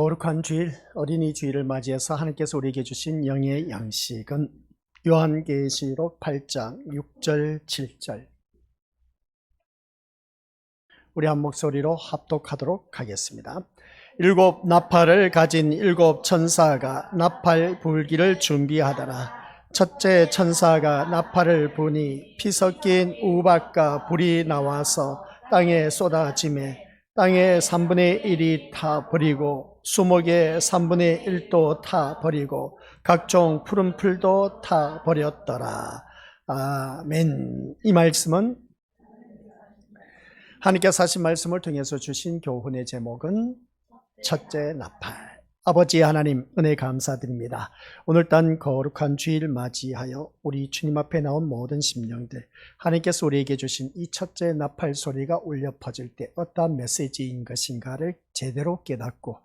거룩한 주일, 어린이 주일을 맞이해서 하나님께서 우리에게 주신 영의 양식은 요한계시록 8장 6절 7절. 우리 한 목소리로 합독하도록 하겠습니다. 일곱 나팔을 가진 일곱 천사가 나팔 불기를 준비하더라. 첫째 천사가 나팔을 부니 피 섞인 우박과 불이 나와서 땅에 쏟아지매 땅의 3분의 1이 타버리고 수목의 3분의 1도 타버리고 각종 푸른 풀도 타버렸더라. 아멘. 이 말씀은 하나님께서 하신 말씀을 통해서 주신 교훈의 제목은 첫째 나팔. 아버지 하나님 은혜 감사드립니다. 오늘따라 거룩한 주일 맞이하여 우리 주님 앞에 나온 모든 심령들, 하나님께서 우리에게 주신 이 첫째 나팔 소리가 울려 퍼질 때 어떠한 메시지인 것인가를 제대로 깨닫고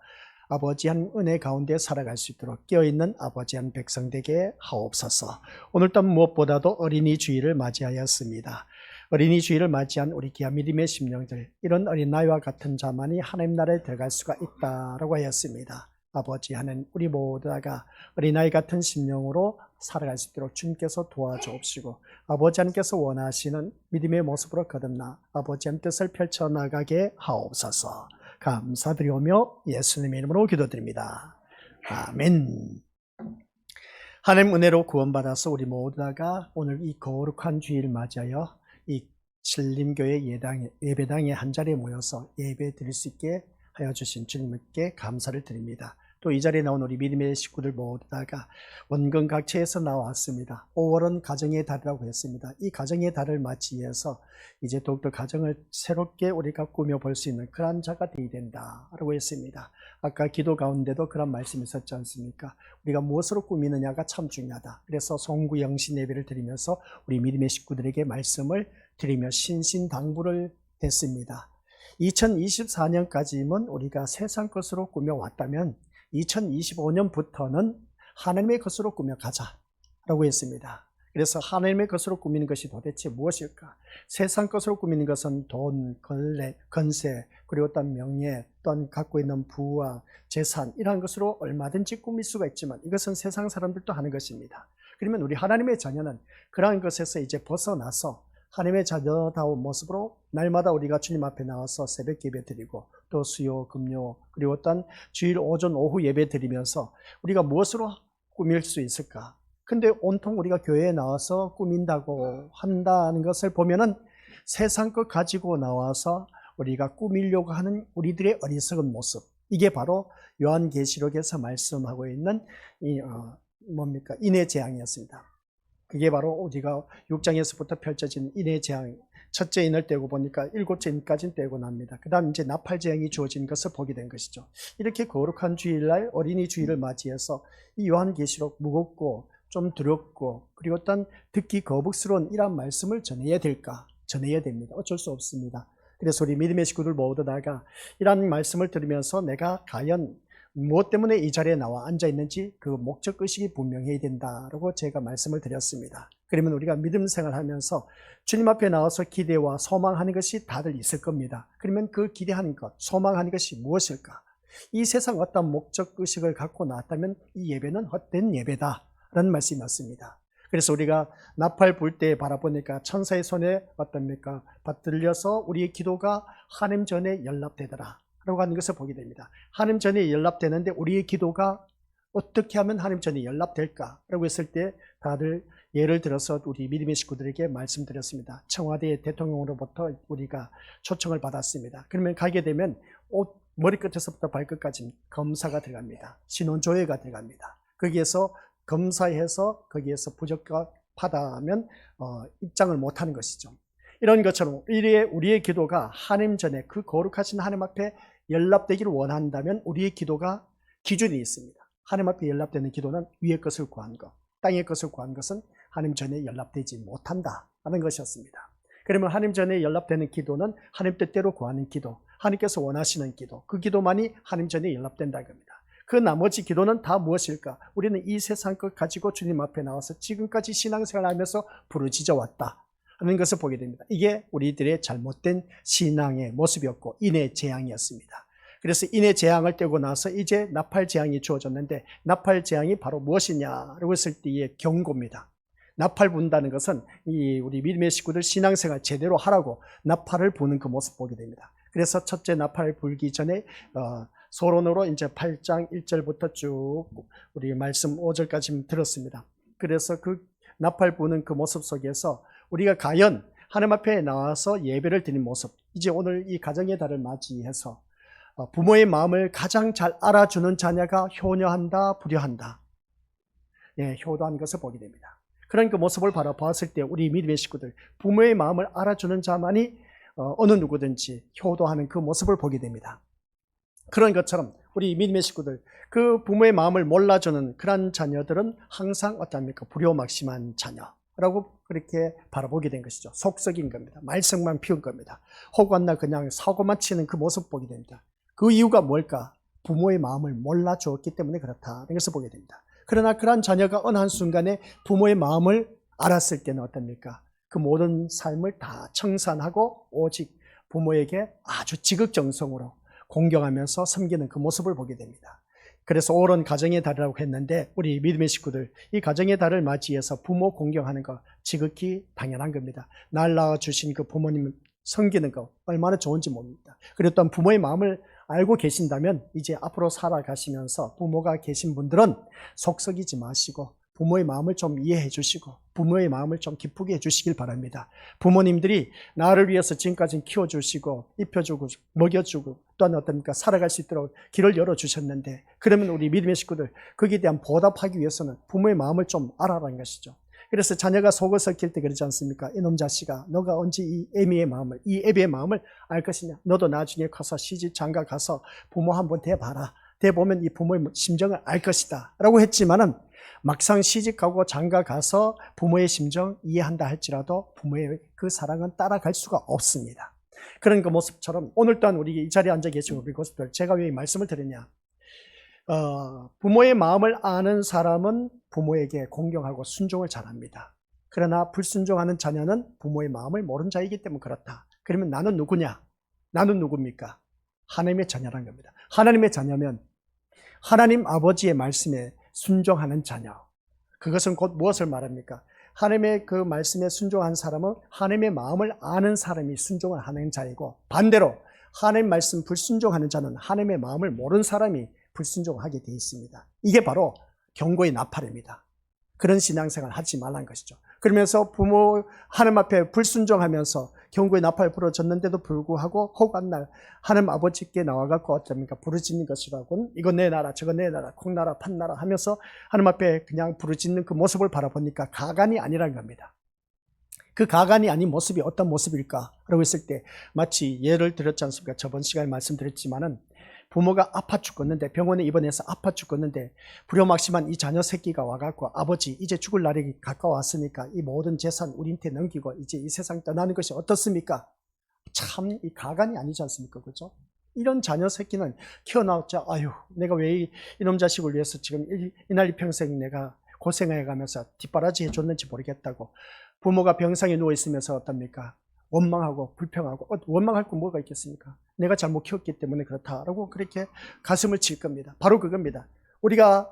아버지 한 은혜 가운데 살아갈 수 있도록 깨어있는 아버지 한 백성 되게 하옵소서. 오늘따라 무엇보다도 어린이 주일을 맞이하였습니다. 어린이 주일을 맞이한 우리 귀한 믿음의 심령들, 이런 어린아이와 같은 자만이 하나님 나라에 들어갈 수가 있다라고 하였습니다. 아버지 하나님, 우리 모두가 어린아이 같은 심령으로 살아갈 수 있도록 주님께서 도와주옵시고, 아버지 하나님께서 원하시는 믿음의 모습으로 거듭나 아버지 하나님 뜻을 펼쳐나가게 하옵소서. 감사드리오며 예수님의 이름으로 기도드립니다. 아멘. 하나님 은혜로 구원받아서 우리 모두가 오늘 이 거룩한 주일 맞이하여 이 신림교회 예배당에 한자리에 모여서 예배 드릴 수 있게 하여 주신 주님께 감사를 드립니다. 또 이 자리에 나온 우리 믿음의 식구들 모두가 원근 각처에서 나왔습니다. 5월은 가정의 달이라고 했습니다. 이 가정의 달을 맞이해서 이제 더욱더 가정을 새롭게 우리가 꾸며볼 수 있는 그런 자가 되어야 된다라고 했습니다. 아까 기도 가운데도 그런 말씀이 있었지 않습니까? 우리가 무엇으로 꾸미느냐가 참 중요하다. 그래서 송구 영신 예배를 드리면서 우리 믿음의 식구들에게 말씀을 드리며 신신당부를 했습니다. 2024년까지는 우리가 세상 것으로 꾸며왔다면 2025년부터는 하나님의 것으로 꾸며가자라고 했습니다. 그래서 하나님의 것으로 꾸미는 것이 도대체 무엇일까? 세상 것으로 꾸미는 것은 돈, 건세, 그리고 어떤 명예, 또한 갖고 있는 부와 재산, 이러한 것으로 얼마든지 꾸밀 수가 있지만 이것은 세상 사람들도 하는 것입니다. 그러면 우리 하나님의 자녀는 그러한 것에서 이제 벗어나서 하나님의 자녀다운 모습으로 날마다 우리가 주님 앞에 나와서 새벽 예배 드리고 또 수요, 금요, 그리고 어떤 주일 오전, 오후 예배 드리면서 우리가 무엇으로 꾸밀 수 있을까? 근데 온통 우리가 교회에 나와서 꾸민다고 한다는 것을 보면은 세상 것 가지고 나와서 우리가 꾸미려고 하는 우리들의 어리석은 모습, 이게 바로 요한계시록에서 말씀하고 있는 인의 재앙이었습니다. 그게 바로 우리가 6장에서부터 펼쳐진 인의 재앙, 첫째 인을 떼고 보니까 7째 인까지는 떼고 납니다. 그 다음 이제 나팔 재앙이 주어진 것을 보게 된 것이죠. 이렇게 거룩한 주일날 어린이 주일을 맞이해서 이 요한계시록 무겁고 좀 두렵고 그리고 어떤 듣기 거북스러운 이러한 말씀을 전해야 될까? 전해야 됩니다. 어쩔 수 없습니다. 그래서 우리 믿음의 식구들 모두다가 이러한 말씀을 들으면서 내가 과연 무엇 때문에 이 자리에 나와 앉아 있는지 그 목적의식이 분명해야 된다라고 제가 말씀을 드렸습니다. 그러면 우리가 믿음 생활하면서 주님 앞에 나와서 기대와 소망하는 것이 다들 있을 겁니다. 그러면 그 기대하는 것, 소망하는 것이 무엇일까? 이 세상 어떤 목적의식을 갖고 나왔다면 이 예배는 헛된 예배다라는 말씀이 맞습니다. 그래서 우리가 나팔 불 때 바라보니까 천사의 손에 어떻습니까? 받들려서 우리의 기도가 하나님 전에 연락되더라 라고 하는 것을 보게 됩니다. 하나님 전에 연락되는데 우리의 기도가 어떻게 하면 하나님 전에 연락될까? 라고 했을 때 다들 예를 들어서 우리 믿음의 식구들에게 말씀드렸습니다. 청와대 대통령으로부터 우리가 초청을 받았습니다. 그러면 가게 되면 머리끝에서부터 발끝까지 검사가 들어갑니다. 신원조회가 들어갑니다. 거기에서 검사해서 거기에서 부적격 받아면 입장을 못하는 것이죠. 이런 것처럼 우리의 기도가 하나님 전에 그 거룩하신 하나님 앞에 연락되기를 원한다면 우리의 기도가 기준이 있습니다. 하나님 앞에 연락되는 기도는 위의 것을 구한 것, 땅의 것을 구한 것은 하나님 전에 연락되지 못한다는 것이었습니다. 그러면 하나님 전에 연락되는 기도는 하나님 뜻대로 구하는 기도, 하나님께서 원하시는 기도, 그 기도만이 하나님 전에 연락된다는 겁니다. 그 나머지 기도는 다 무엇일까? 우리는 이 세상 것 가지고 주님 앞에 나와서 지금까지 신앙생활을 하면서 부르짖어 왔다 하는 것을 보게 됩니다. 이게 우리들의 잘못된 신앙의 모습이었고 인의 재앙이었습니다. 그래서 인해 재앙을 떼고 나서 이제 나팔 재앙이 주어졌는데 나팔 재앙이 바로 무엇이냐라고 했을 때의 경고입니다. 나팔 분다는 것은 우리 믿음의 식구들 신앙생활 제대로 하라고 나팔을 부는 그 모습 보게 됩니다. 그래서 첫째 나팔 불기 전에 서론으로 이제 8장 1절부터 쭉 우리 말씀 5절까지 들었습니다. 그래서 그 나팔 부는 그 모습 속에서 우리가 과연 하나님 앞에 나와서 예배를 드리는 모습, 이제 오늘 이 가정의 달을 맞이해서 부모의 마음을 가장 잘 알아주는 자녀가 효녀한다, 불효한다. 예, 효도한 것을 보게 됩니다. 그런 그 모습을 바라보았을 때 우리 믿음의 식구들, 부모의 마음을 알아주는 자만이 어느 누구든지 효도하는 그 모습을 보게 됩니다. 그런 것처럼 우리 믿음의 식구들, 그 부모의 마음을 몰라주는 그런 자녀들은 항상 어떻습니까? 불효막심한 자녀라고 그렇게 바라보게 된 것이죠. 속썩인 겁니다. 말썽만 피운 겁니다. 혹은 그냥 사고만 치는 그 모습 보게 됩니다. 그 이유가 뭘까? 부모의 마음을 몰라주었기 때문에 그렇다는 것을 보게 됩니다. 그러나 그러한 자녀가 어느 한순간에 부모의 마음을 알았을 때는 어떻습니까? 그 모든 삶을 다 청산하고 오직 부모에게 아주 지극정성으로 공경하면서 섬기는 그 모습을 보게 됩니다. 그래서 옳은 가정의 달이라고 했는데 우리 믿음의 식구들, 이 가정의 달을 맞이해서 부모 공경하는 거 지극히 당연한 겁니다. 날 낳아주신 그 부모님 섬기는 거 얼마나 좋은지 모릅니다. 그리고 또한 부모의 마음을 알고 계신다면 이제 앞으로 살아가시면서 부모가 계신 분들은 속썩이지 마시고 부모의 마음을 좀 이해해 주시고 부모의 마음을 좀 기쁘게 해 주시길 바랍니다. 부모님들이 나를 위해서 지금까지 키워주시고 입혀주고 먹여주고 또한 어떻습니까? 살아갈 수 있도록 길을 열어주셨는데 그러면 우리 믿음의 식구들 거기에 대한 보답하기 위해서는 부모의 마음을 좀 알아라는 것이죠. 그래서 자녀가 속을 썩힐 때 그러지 않습니까? 이놈 자식아, 너가 언제 이 애미의 마음을, 이 애비의 마음을 알 것이냐? 너도 나중에 가서 시집 장가 가서 부모 한번 대봐라. 대보면 이 부모의 심정을 알 것이다 라고 했지만은 막상 시집 가고 장가 가서 부모의 심정 이해한다 할지라도 부모의 그 사랑은 따라갈 수가 없습니다. 그런 그 모습처럼 오늘 또한 우리 이 자리에 앉아 계신 우리 고수들, 제가 왜 이 말씀을 드리냐? 부모의 마음을 아는 사람은 부모에게 공경하고 순종을 잘합니다. 그러나 불순종하는 자녀는 부모의 마음을 모르는 자이기 때문에 그렇다. 그러면 나는 누구냐? 나는 누굽니까? 하나님의 자녀라는 겁니다. 하나님의 자녀면 하나님 아버지의 말씀에 순종하는 자녀. 그것은 곧 무엇을 말합니까? 하나님의 그 말씀에 순종한 사람은 하나님의 마음을 아는 사람이 순종을 하는 자이고 반대로 하나님 말씀 불순종하는 자는 하나님의 마음을 모르는 사람이 불순종하게 되어 있습니다. 이게 바로 경고의 나팔입니다. 그런 신앙생활 하지 말라는 것이죠. 그러면서 부모 하나님 앞에 불순종하면서 경고의 나팔 불어졌는데도 불구하고 혹한 날 하나님 아버지께 나와갖고 어떻습니까? 부르짖는 것이라고는 이거 내 나라 저거 내 나라 콩나라 판나라 하면서 하나님 앞에 그냥 부르짖는 그 모습을 바라보니까 가관이 아니라는 겁니다. 그 가관이 아닌 모습이 어떤 모습일까라고 했을 때 마치 예를 들었지 않습니까? 저번 시간에 말씀드렸지만은 부모가 아파 죽겠는데 병원에 입원해서 아파 죽겠는데 불효막심한 이 자녀 새끼가 와갖고 아버지 이제 죽을 날이 가까웠으니까 이 모든 재산 우리한테 넘기고 이제 이 세상 떠나는 것이 어떻습니까? 참 이 가관이 아니지 않습니까? 그렇죠? 이런 자녀 새끼는 키워나왔자 아유 내가 왜 이놈 자식을 위해서 지금 이날 평생 내가 고생해가면서 뒷바라지 해줬는지 모르겠다고 부모가 병상에 누워있으면서 어떻습니까? 원망하고 불평하고 원망할 거 뭐가 있겠습니까? 내가 잘못 키웠기 때문에 그렇다라고 그렇게 가슴을 칠 겁니다. 바로 그겁니다. 우리가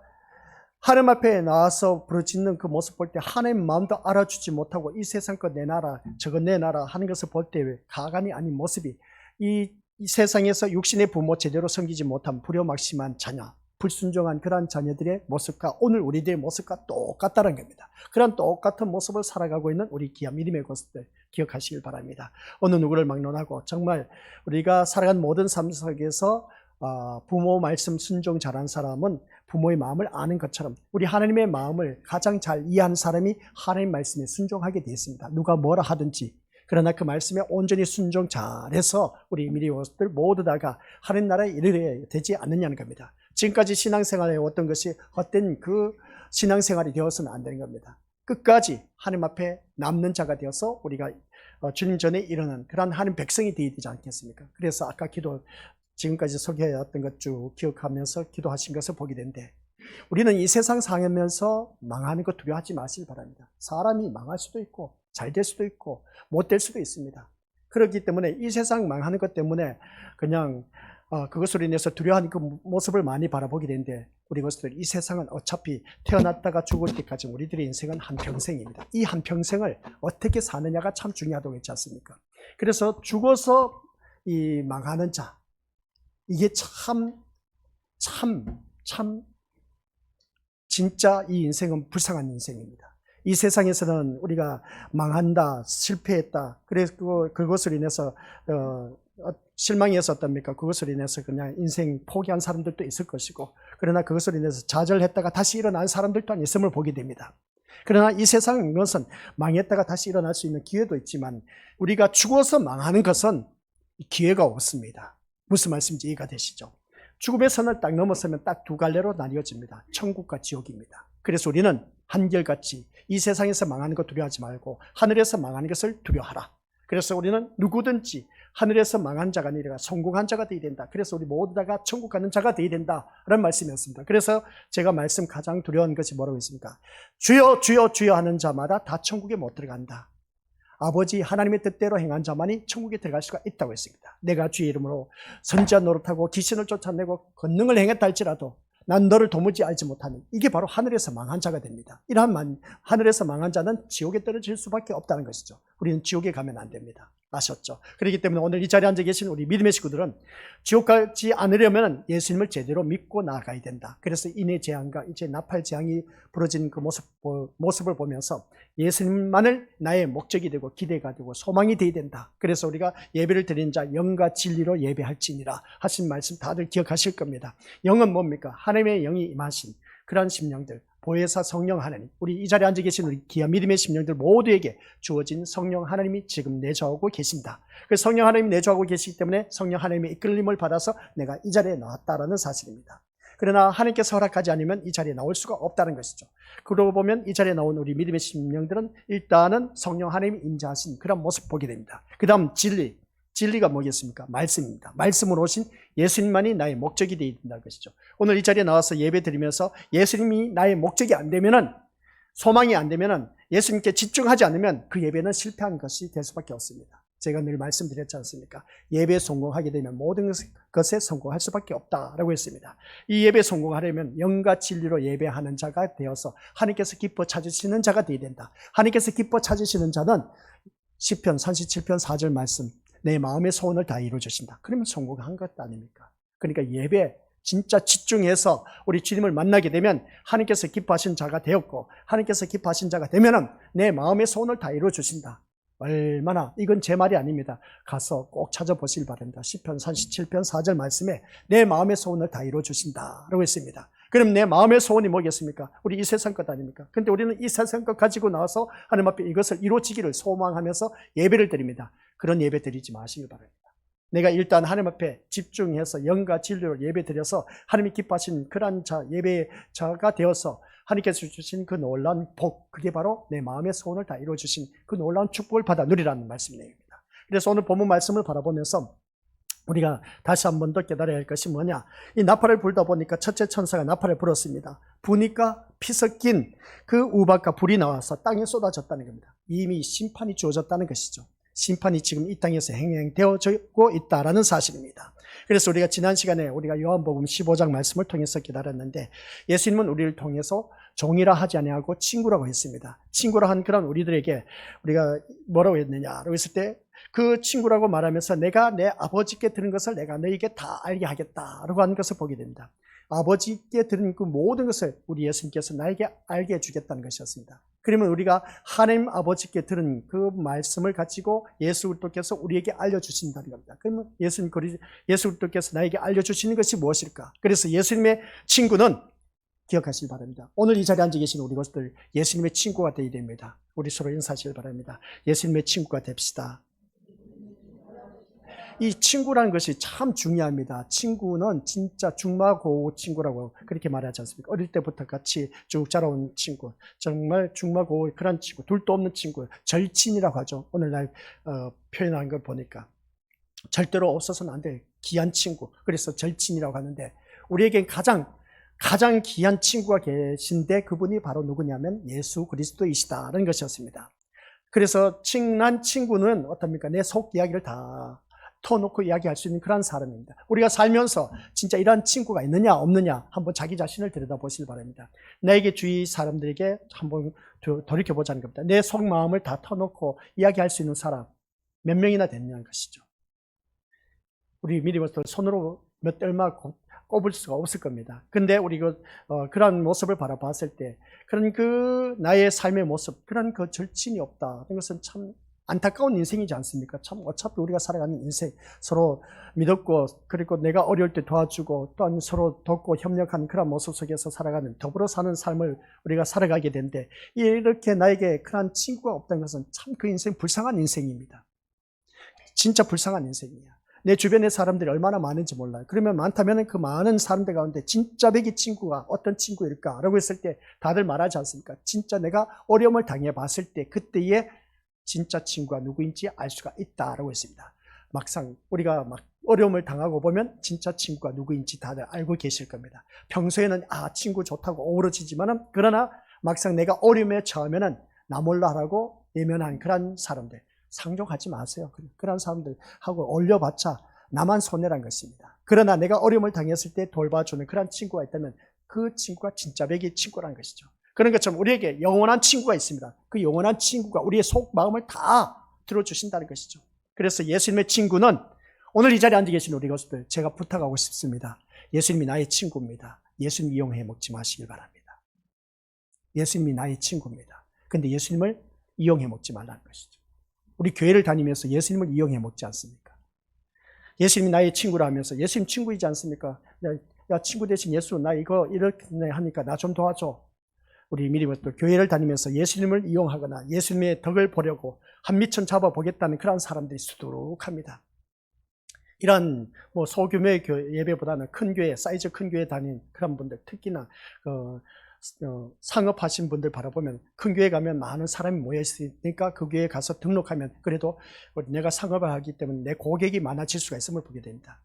하나님 앞에 나와서 부르짖는 그 모습 볼 때 하나님 마음도 알아주지 못하고 이 세상 거 내놔라 저거 내놔라 하는 것을 볼 때 가관이 아닌 모습이 이 세상에서 육신의 부모 제대로 섬기지 못한 불효막심한 자녀 불순종한 그러한 자녀들의 모습과 오늘 우리들의 모습과 똑같다는 겁니다. 그런 똑같은 모습을 살아가고 있는 우리 귀한 믿음의 고수들 기억하시길 바랍니다. 어느 누구를 막론하고 정말 우리가 살아간 모든 삶 속에서 부모 말씀 순종 잘한 사람은 부모의 마음을 아는 것처럼 우리 하나님의 마음을 가장 잘 이해하는 사람이 하나님 말씀에 순종하게 되어 있습니다. 누가 뭐라 하든지 그러나 그 말씀에 온전히 순종 잘해서 우리 믿음의 고수들 모두 다가 하나님 나라에 이르러야 되지 않느냐는 겁니다. 지금까지 신앙생활에 어떤 것이 헛된 그 신앙생활이 되어서는 안 되는 겁니다. 끝까지 하나님 앞에 남는 자가 되어서 우리가 주님 전에 일어난 그러한 하나님 백성이 되어야 되지 않겠습니까? 그래서 아까 지금까지 소개해왔던 것 쭉 기억하면서 기도하신 것을 보게 되는데 우리는 이 세상 살면서 망하는 것 두려워하지 마시기 바랍니다. 사람이 망할 수도 있고 잘 될 수도 있고 못 될 수도 있습니다. 그렇기 때문에 이 세상 망하는 것 때문에 그냥 그것으로 인해서 두려워하는 그 모습을 많이 바라보게 되는데, 우리 것들 이 세상은 어차피 태어났다가 죽을 때까지 우리들의 인생은 한평생입니다. 이 한평생을 어떻게 사느냐가 참 중요하다고 했지 않습니까? 그래서 죽어서 이 망하는 자, 이게 참 진짜 이 인생은 불쌍한 인생입니다. 이 세상에서는 우리가 망한다, 실패했다, 그래서 그것으로 인해서 실망해서 어떻습니까? 그것으로 인해서 그냥 인생 포기한 사람들도 있을 것이고, 그러나 그것으로 인해서 좌절했다가 다시 일어난 사람들 또한 있음을 보게 됩니다. 그러나 이 세상인 것은 망했다가 다시 일어날 수 있는 기회도 있지만, 우리가 죽어서 망하는 것은 기회가 없습니다. 무슨 말씀인지 이해가 되시죠? 죽음의 선을 딱 넘어서면 딱 두 갈래로 나뉘어집니다. 천국과 지옥입니다. 그래서 우리는 한결같이 이 세상에서 망하는 것 두려워하지 말고 하늘에서 망하는 것을 두려워하라. 그래서 우리는 누구든지 하늘에서 망한 자가 아니라 성공한 자가 되어야 된다. 그래서 우리 모두 다가 천국 가는 자가 되어야 된다라는 말씀이었습니다. 그래서 제가 말씀 가장 두려운 것이 뭐라고 했습니까? 주여 주여 주여 하는 자마다 다 천국에 못 들어간다. 아버지 하나님의 뜻대로 행한 자만이 천국에 들어갈 수가 있다고 했습니다. 내가 주의 이름으로 선지자 노릇하고 귀신을 쫓아내고 권능을 행했다 할지라도 난 너를 도무지 알지 못하는, 이게 바로 하늘에서 망한 자가 됩니다. 이러한 하늘에서 망한 자는 지옥에 떨어질 수밖에 없다는 것이죠. 우리는 지옥에 가면 안 됩니다. 아셨죠? 그렇기 때문에 오늘 이 자리에 앉아 계신 우리 믿음의 식구들은 지옥 가지 않으려면 예수님을 제대로 믿고 나아가야 된다. 그래서 인해 재앙과 이제 나팔 재앙이 부러진 그 모습을 보면서 예수님만을 나의 목적이 되고 기대가 되고 소망이 되어야 된다. 그래서 우리가 예배를 드리는 자 영과 진리로 예배할지니라 하신 말씀 다들 기억하실 겁니다. 영은 뭡니까? 하나님의 영이 임하신 그러한 심령들, 보혜사 성령 하나님, 우리 이 자리에 앉아 계신 우리 귀한 믿음의 심령들 모두에게 주어진 성령 하나님이 지금 내주하고 계신다. 그 성령 하나님이 내주하고 계시기 때문에 성령 하나님의 이끌림을 받아서 내가 이 자리에 나왔다라는 사실입니다. 그러나 하나님께서 허락하지 않으면 이 자리에 나올 수가 없다는 것이죠. 그러고 보면 이 자리에 나온 우리 믿음의 심령들은 일단은 성령 하나님이 임재하신 그런 모습 보게 됩니다. 그 다음 진리가 뭐겠습니까? 말씀입니다. 말씀으로 오신 예수님만이 나의 목적이 되어야 된다는 것이죠. 오늘 이 자리에 나와서 예배 드리면서 예수님이 나의 목적이 안 되면은, 소망이 안 되면은, 예수님께 집중하지 않으면 그 예배는 실패한 것이 될 수밖에 없습니다. 제가 늘 말씀드렸지 않습니까? 예배에 성공하게 되면 모든 것에 성공할 수밖에 없다라고 했습니다. 이 예배에 성공하려면 영과 진리로 예배하는 자가 되어서 하나님께서 기뻐 찾으시는 자가 되어야 된다. 하나님께서 기뻐 찾으시는 자는 시편 37편 4절 말씀, 내 마음의 소원을 다 이루어주신다. 그러면 성공한 것 아닙니까? 그러니까 예배 진짜 집중해서 우리 주님을 만나게 되면 하나님께서 기뻐하신 자가 되었고, 하나님께서 기뻐하신 자가 되면은 내 마음의 소원을 다 이루어주신다. 얼마나, 이건 제 말이 아닙니다. 가서 꼭 찾아보시길 바랍니다. 시편 37편 4절 말씀에 내 마음의 소원을 다 이루어주신다라고 했습니다. 그럼 내 마음의 소원이 뭐겠습니까? 우리 이 세상 것 아닙니까? 근데 우리는 이 세상 것 가지고 나와서 하나님 앞에 이것을 이루어지기를 소망하면서 예배를 드립니다. 그런 예배 드리지 마시길 바랍니다. 내가 일단 하나님 앞에 집중해서 영과 진리로 예배 드려서 하나님이 기뻐하신 그러한 예배자가 되어서 하나님께서 주신 그 놀라운 복, 그게 바로 내 마음의 소원을 다 이루어주신 그 놀라운 축복을 받아 누리라는 말씀입니다. 그래서 오늘 본문 말씀을 바라보면서 우리가 다시 한 번 더 깨달아야 할 것이 뭐냐? 이 나팔을 불다 보니까 첫째 천사가 나팔을 불었습니다. 부니까 피 섞인 그 우박과 불이 나와서 땅에 쏟아졌다는 겁니다. 이미 심판이 주어졌다는 것이죠. 심판이 지금 이 땅에서 행행되어지고 있다라는 사실입니다. 그래서 우리가 지난 시간에 우리가 요한복음 15장 말씀을 통해서 깨달았는데, 예수님은 우리를 통해서 종이라 하지 아니하고 친구라고 했습니다. 친구라 한 그런 우리들에게 우리가 뭐라고 했느냐라고 했을 때, 그 친구라고 말하면서 내가 내 아버지께 들은 것을 내가 너에게 다 알게 하겠다라고 하는 것을 보게 됩니다. 아버지께 들은 그 모든 것을 우리 예수님께서 나에게 알게 해주겠다는 것이었습니다. 그러면 우리가 하나님 아버지께 들은 그 말씀을 가지고 예수 그리스도께서 우리에게 알려주신다는 겁니다. 그러면 예수 그리스도께서 나에게 알려주시는 것이 무엇일까? 그래서 예수님의 친구는 기억하시기 바랍니다. 오늘 이 자리에 앉아 계신 우리 것들 예수님의 친구가 되어야 됩니다. 우리 서로 인사하시길 바랍니다. 예수님의 친구가 됩시다. 이 친구라는 것이 참 중요합니다. 친구는 진짜 중마고우 친구라고 그렇게 말하지 않습니까? 어릴 때부터 같이 쭉 자라온 친구, 정말 중마고우 그런 친구, 둘도 없는 친구, 절친이라고 하죠. 오늘날 표현한 걸 보니까 절대로 없어서는 안 돼. 귀한 친구, 그래서 절친이라고 하는데, 우리에겐 가장 귀한 친구가 계신데 그분이 바로 누구냐면 예수 그리스도이시다라는 것이었습니다. 그래서 친한 친구는 어떻습니까? 내 속 이야기를 다 터놓고 이야기할 수 있는 그런 사람입니다. 우리가 살면서 진짜 이러한 친구가 있느냐 없느냐 한번 자기 자신을 들여다보시기 바랍니다. 나에게 주위 사람들에게 한번 돌이켜보자는 겁니다. 내 속마음을 다 터놓고 이야기할 수 있는 사람 몇 명이나 됐냐는 것이죠. 우리 미리 손으로 얼마 꼽을 수가 없을 겁니다. 근데 우리 그런 모습을 바라봤을 때 그런 나의 삶의 모습, 그런 절친이 없다. 이것은 참 안타까운 인생이지 않습니까? 참 어차피 우리가 살아가는 인생 서로 믿었고 그리고 내가 어려울 때 도와주고 또한 서로 돕고 협력하는 그런 모습 속에서 살아가는 더불어 사는 삶을 우리가 살아가게 되는데 이렇게 나에게 그런 친구가 없다는 것은 참 그 인생 불쌍한 인생입니다. 진짜 불쌍한 인생이야. 내 주변의 사람들이 얼마나 많은지 몰라요. 그러면 많다면 그 많은 사람들 가운데 진짜 백이 친구가 어떤 친구일까라고 했을 때 다들 말하지 않습니까? 진짜 내가 어려움을 당해봤을 때 그때의 진짜 친구가 누구인지 알 수가 있다라고 했습니다. 막상 우리가 막 어려움을 당하고 보면 진짜 친구가 누구인지 다들 알고 계실 겁니다. 평소에는 친구 좋다고 어우러지지만은 그러나 막상 내가 어려움에 처하면은 나 몰라 하라고 예면한 그런 사람들 상종하지 마세요. 그런 사람들하고 어울려봤자 나만 손해란 것입니다. 그러나 내가 어려움을 당했을 때 돌봐주는 그런 친구가 있다면 그 친구가 진짜 백의 친구라는 것이죠. 그런 것처럼 우리에게 영원한 친구가 있습니다. 그 영원한 친구가 우리의 속마음을 다 들어주신다는 것이죠. 그래서 예수님의 친구는 오늘 이 자리에 앉아 계신 우리 것들 제가 부탁하고 싶습니다. 예수님이 나의 친구입니다. 예수님 이용해 먹지 마시길 바랍니다. 예수님이 나의 친구입니다. 근데 예수님을 이용해 먹지 말라는 것이죠. 우리 교회를 다니면서 예수님을 이용해 먹지 않습니까? 예수님이 나의 친구라 하면서 예수님 친구이지 않습니까? 야 친구 대신 예수 나 이거 이렇게 하니까 나 좀 도와줘. 우리 미리부터 교회를 다니면서 예수님을 이용하거나 예수님의 덕을 보려고 한 미천 잡아보겠다는 그런 사람들이 수두룩합니다. 이런 소규모의 예배보다는 큰 교회, 사이즈 큰 교회 다닌 그런 분들, 특히나 상업하신 분들 바라보면 큰 교회 가면 많은 사람이 모여 있으니까 그 교회에 가서 등록하면 그래도 내가 상업을 하기 때문에 내 고객이 많아질 수가 있음을 보게 됩니다.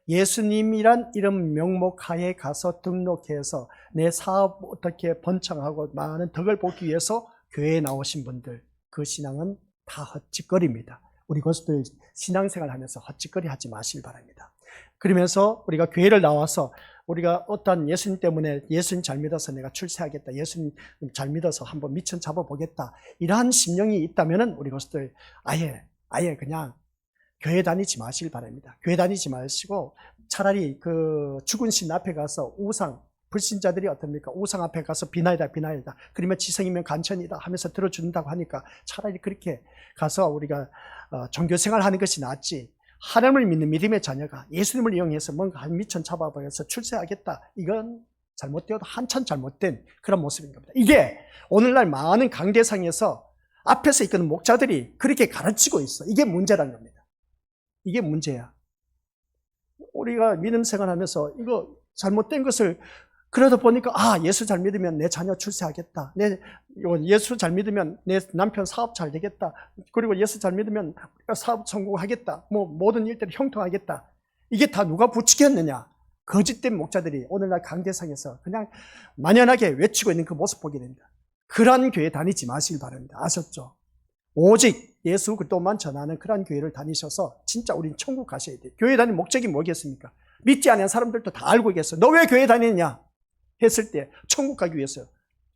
예수님이란 이름 명목하에 가서 등록해서 내 사업 어떻게 번창하고 많은 덕을 보기 위해서 교회에 나오신 분들 그 신앙은 다 헛짓거리입니다. 우리 것들 신앙생활 하면서 헛짓거리 하지 마시길 바랍니다. 그러면서 우리가 교회를 나와서 우리가 어떤 예수님 때문에 예수님 잘 믿어서 내가 출세하겠다, 예수님 잘 믿어서 한번 미천 잡아보겠다 이러한 심령이 있다면 우리 것들 아예 그냥 교회 다니지 마시길 바랍니다. 교회 다니지 마시고 차라리 그 죽은 신 앞에 가서 우상, 불신자들이 어떻습니까? 우상 앞에 가서 비나이다 그러면 지성이면 간천이다 하면서 들어준다고 하니까 차라리 그렇게 가서 우리가 종교생활 하는 것이 낫지, 하나님을 믿는 믿음의 자녀가 예수님을 이용해서 뭔가 한 미천 잡아버려서 출세하겠다, 이건 잘못되어도 한참 잘못된 그런 모습인 겁니다. 이게 오늘날 많은 강대상에서 앞에서 이끄는 목자들이 그렇게 가르치고 있어. 이게 문제라는 겁니다. 이게 문제야. 우리가 믿음 생활하면서 이거 잘못된 것을 그러다 보니까 예수 잘 믿으면 내 자녀 출세하겠다, 예수 잘 믿으면 내 남편 사업 잘 되겠다, 그리고 예수 잘 믿으면 사업 성공하겠다, 모든 일들이 형통하겠다. 이게 다 누가 부추겼느냐? 거짓된 목자들이 오늘날 강대상에서 그냥 만연하게 외치고 있는 그 모습 보게 됩니다. 그런 교회 다니지 마시길 바랍니다. 아셨죠? 오직 예수 그리스도만 전하는 그런 교회를 다니셔서 진짜 우린 천국 가셔야 돼요. 교회 다니는 목적이 뭐겠습니까? 믿지 않는 사람들도 다 알고 계세요. 너 왜 교회 다니느냐 했을 때 천국 가기 위해서요.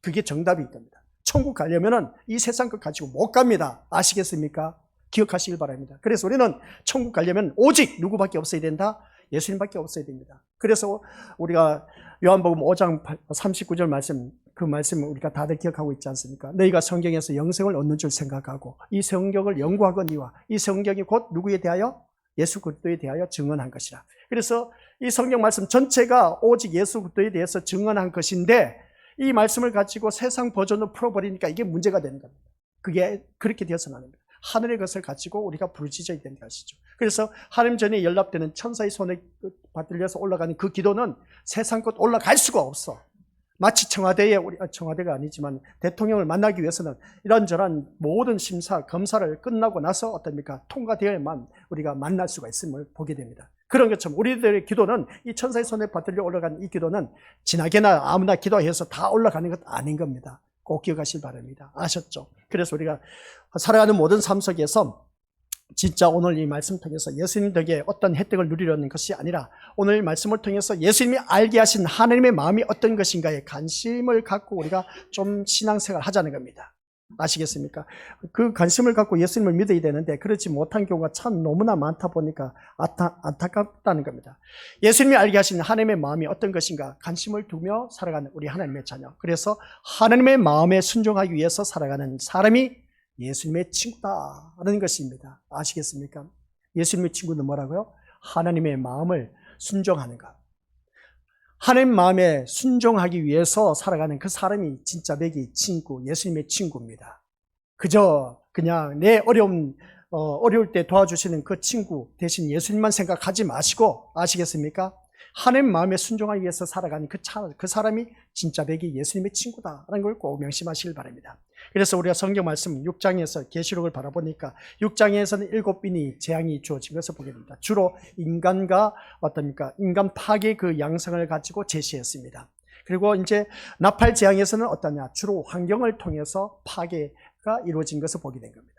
그게 정답일 겁니다. 천국 가려면은 이 세상 것 가지고 못 갑니다. 아시겠습니까? 기억하시길 바랍니다. 그래서 우리는 천국 가려면 오직 누구밖에 없어야 된다? 예수님밖에 없어야 됩니다. 그래서 우리가 요한복음 5장 39절 말씀, 그 말씀을 우리가 다들 기억하고 있지 않습니까? 너희가 성경에서 영생을 얻는 줄 생각하고 이 성경을 연구하거니와 이 성경이 곧 누구에 대하여? 예수 그리스도에 대하여 증언한 것이라. 그래서 이 성경 말씀 전체가 오직 예수 그리스도에 대해서 증언한 것인데 이 말씀을 가지고 세상 버전으로 풀어버리니까 이게 문제가 되는 겁니다. 그게 그렇게 되어서는 안 됩니다. 하늘의 것을 가지고 우리가 부르짖어야 되는 것이죠. 그래서 하나님 전에 연락되는 천사의 손에 받들려서 올라가는 그 기도는 세상 것 올라갈 수가 없어. 마치 청와대가 아니지만 대통령을 만나기 위해서는 이런저런 모든 심사, 검사를 끝나고 나서 어떻습니까? 통과되어야만 우리가 만날 수가 있음을 보게 됩니다. 그런 것처럼 우리들의 기도는 이 천사의 손에 받들려 올라간 이 기도는 지나게나 아무나 기도해서 다 올라가는 것 아닌 겁니다. 꼭 기억하시기 바랍니다. 아셨죠? 그래서 우리가 살아가는 모든 삶 속에서 진짜 오늘 이 말씀 통해서 예수님 덕에 어떤 혜택을 누리려는 것이 아니라 오늘 말씀을 통해서 예수님이 알게 하신 하나님의 마음이 어떤 것인가에 관심을 갖고 우리가 좀 신앙생활을 하자는 겁니다. 아시겠습니까? 그 관심을 갖고 예수님을 믿어야 되는데 그렇지 못한 경우가 참 너무나 많다 보니까 안타깝다는 겁니다. 예수님이 알게 하신 하나님의 마음이 어떤 것인가 관심을 두며 살아가는 우리 하나님의 자녀. 그래서 하나님의 마음에 순종하기 위해서 살아가는 사람이 예수님의 친구다라는 것입니다. 아시겠습니까? 예수님의 친구는 뭐라고요? 하나님의 마음을 순종하는 것. 하나님 마음에 순종하기 위해서 살아가는 그 사람이 진짜 내게 친구, 예수님의 친구입니다. 그저 그냥 내 어려울 때 도와주시는 그 친구 대신 예수님만 생각하지 마시고, 아시겠습니까? 하나님 마음에 순종하기 위해서 살아가는 그 사람이 진짜 내게 예수님의 친구다라는 걸 꼭 명심하시길 바랍니다. 그래서 우리가 성경 말씀 6장에서 계시록을 바라보니까 6장에서는 7인이 재앙이 주어진 것을 보게 됩니다. 주로 인간과 인간 파괴 그 양상을 가지고 제시했습니다. 그리고 이제 나팔 재앙에서는 어떠냐? 주로 환경을 통해서 파괴가 이루어진 것을 보게 된 겁니다.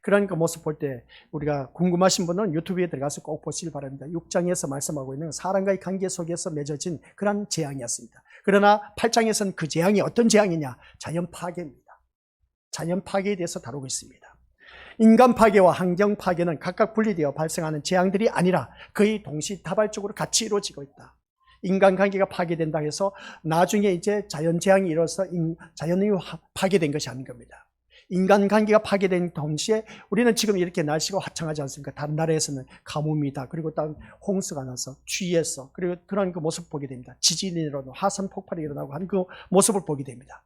그런 그 모습 볼 때 우리가 궁금하신 분은 유튜브에 들어가서 꼭 보시길 바랍니다. 6장에서 말씀하고 있는 사람과의 관계 속에서 맺어진 그런 재앙이었습니다. 그러나 8장에서는 그 재앙이 어떤 재앙이냐? 자연 파괴입니다. 자연 파괴에 대해서 다루고 있습니다. 인간 파괴와 환경 파괴는 각각 분리되어 발생하는 재앙들이 아니라 거의 동시다발적으로 같이 이루어지고 있다. 인간관계가 파괴된다 해서 나중에 이제 자연재앙이 일어서 자연이 파괴된 것이 아닌 겁니다. 인간관계가 파괴된 동시에 우리는 지금 이렇게 날씨가 화창하지 않습니까? 다른 나라에서는 가뭄이다. 그리고 또 홍수가 나서 취해서 그리고 그런 그 모습을 보게 됩니다. 지진이 일어나고 화산 폭발이 일어나고 하는 그 모습을 보게 됩니다.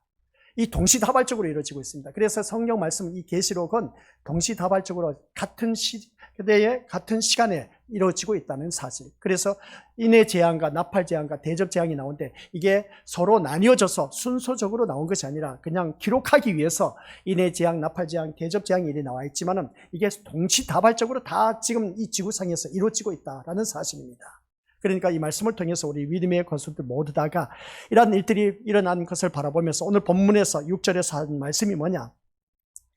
이 동시다발적으로 이루어지고 있습니다. 그래서 성경 말씀 이 계시록은 동시다발적으로 같은 시대에 같은 시간에 이루어지고 있다는 사실. 그래서 인해 재앙과 나팔 재앙과 대접 재앙이 나오는데 이게 서로 나뉘어져서 순서적으로 나온 것이 아니라 그냥 기록하기 위해서 인해 재앙, 나팔 재앙, 대접 재앙이 이렇게 나와 있지만은 이게 동시다발적으로 다 지금 이 지구상에서 이루어지고 있다라는 사실입니다. 그러니까 이 말씀을 통해서 우리 믿음의 권속들 모두 다가 이런 일들이 일어난 것을 바라보면서 오늘 본문에서 6절에서 한 말씀이 뭐냐?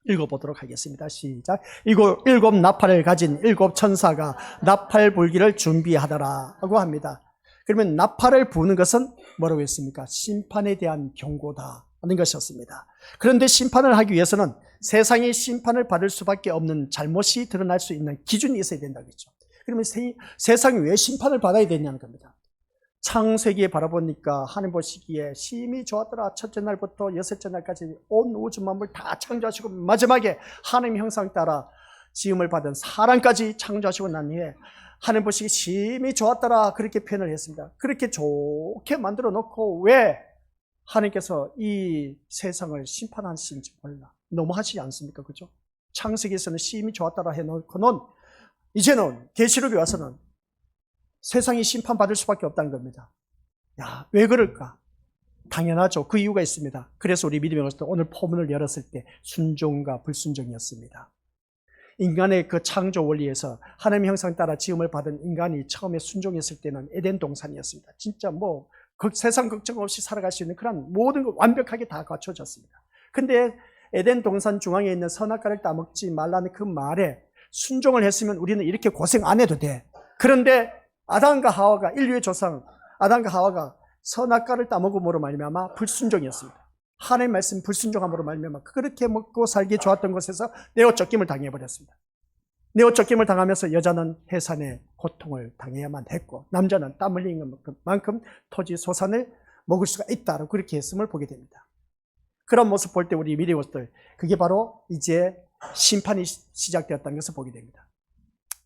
읽어보도록 하겠습니다. 시작. 일곱 나팔을 가진 7 천사가 나팔 불기를 준비하더라 하고 합니다. 그러면 나팔을 부는 것은 뭐라고 했습니까? 심판에 대한 경고다 하는 것이었습니다. 그런데 심판을 하기 위해서는 세상이 심판을 받을 수밖에 없는 잘못이 드러날 수 있는 기준이 있어야 된다고 했죠. 그러면 세상이 왜 심판을 받아야 되냐는 겁니다. 창세기에 바라보니까 하늘 보시기에 심히 좋았더라. 첫째 날부터 여섯째 날까지 온 우주 만물 다 창조하시고 마지막에 하나님 형상 따라 지음을 받은 사람까지 창조하시고 난 후에 하늘 보시기에 심히 좋았더라. 그렇게 표현을 했습니다. 그렇게 좋게 만들어 놓고 왜 하나님께서 이 세상을 심판하시는지 몰라. 너무하지 않습니까? 그죠? 창세기에서는 심히 좋았더라 해놓고는 이제는 계시록에 와서는 세상이 심판받을 수밖에 없다는 겁니다. 야, 왜 그럴까? 당연하죠. 그 이유가 있습니다. 그래서 우리 믿음의 것도 오늘 포문을 열었을 때 순종과 불순종이었습니다. 인간의 그 창조 원리에서 하나님의 형상 따라 지음을 받은 인간이 처음에 순종했을 때는 에덴 동산이었습니다. 진짜 세상 걱정 없이 살아갈 수 있는 그런 모든 것 완벽하게 다 갖춰졌습니다. 근데 에덴 동산 중앙에 있는 선악과를 따먹지 말라는 그 말에 순종을 했으면 우리는 이렇게 고생 안 해도 돼. 그런데 아담과 하와가 인류의 조상 아담과 하와가 선악과를 따먹음으로 말미암아 불순종이었습니다. 하나님의 말씀 불순종함으로 말미암아 그렇게 먹고 살기 좋았던 곳에서 내어 쫓김을 당해버렸습니다. 내어 쫓김을 당하면서 여자는 해산의 고통을 당해야만 했고 남자는 땀 흘리는 만큼 토지 소산을 먹을 수가 있다고 그렇게 했음을 보게 됩니다. 그런 모습 볼 때 우리 미래의 것들 그게 바로 이제 심판이 시작되었다는 것을 보게 됩니다.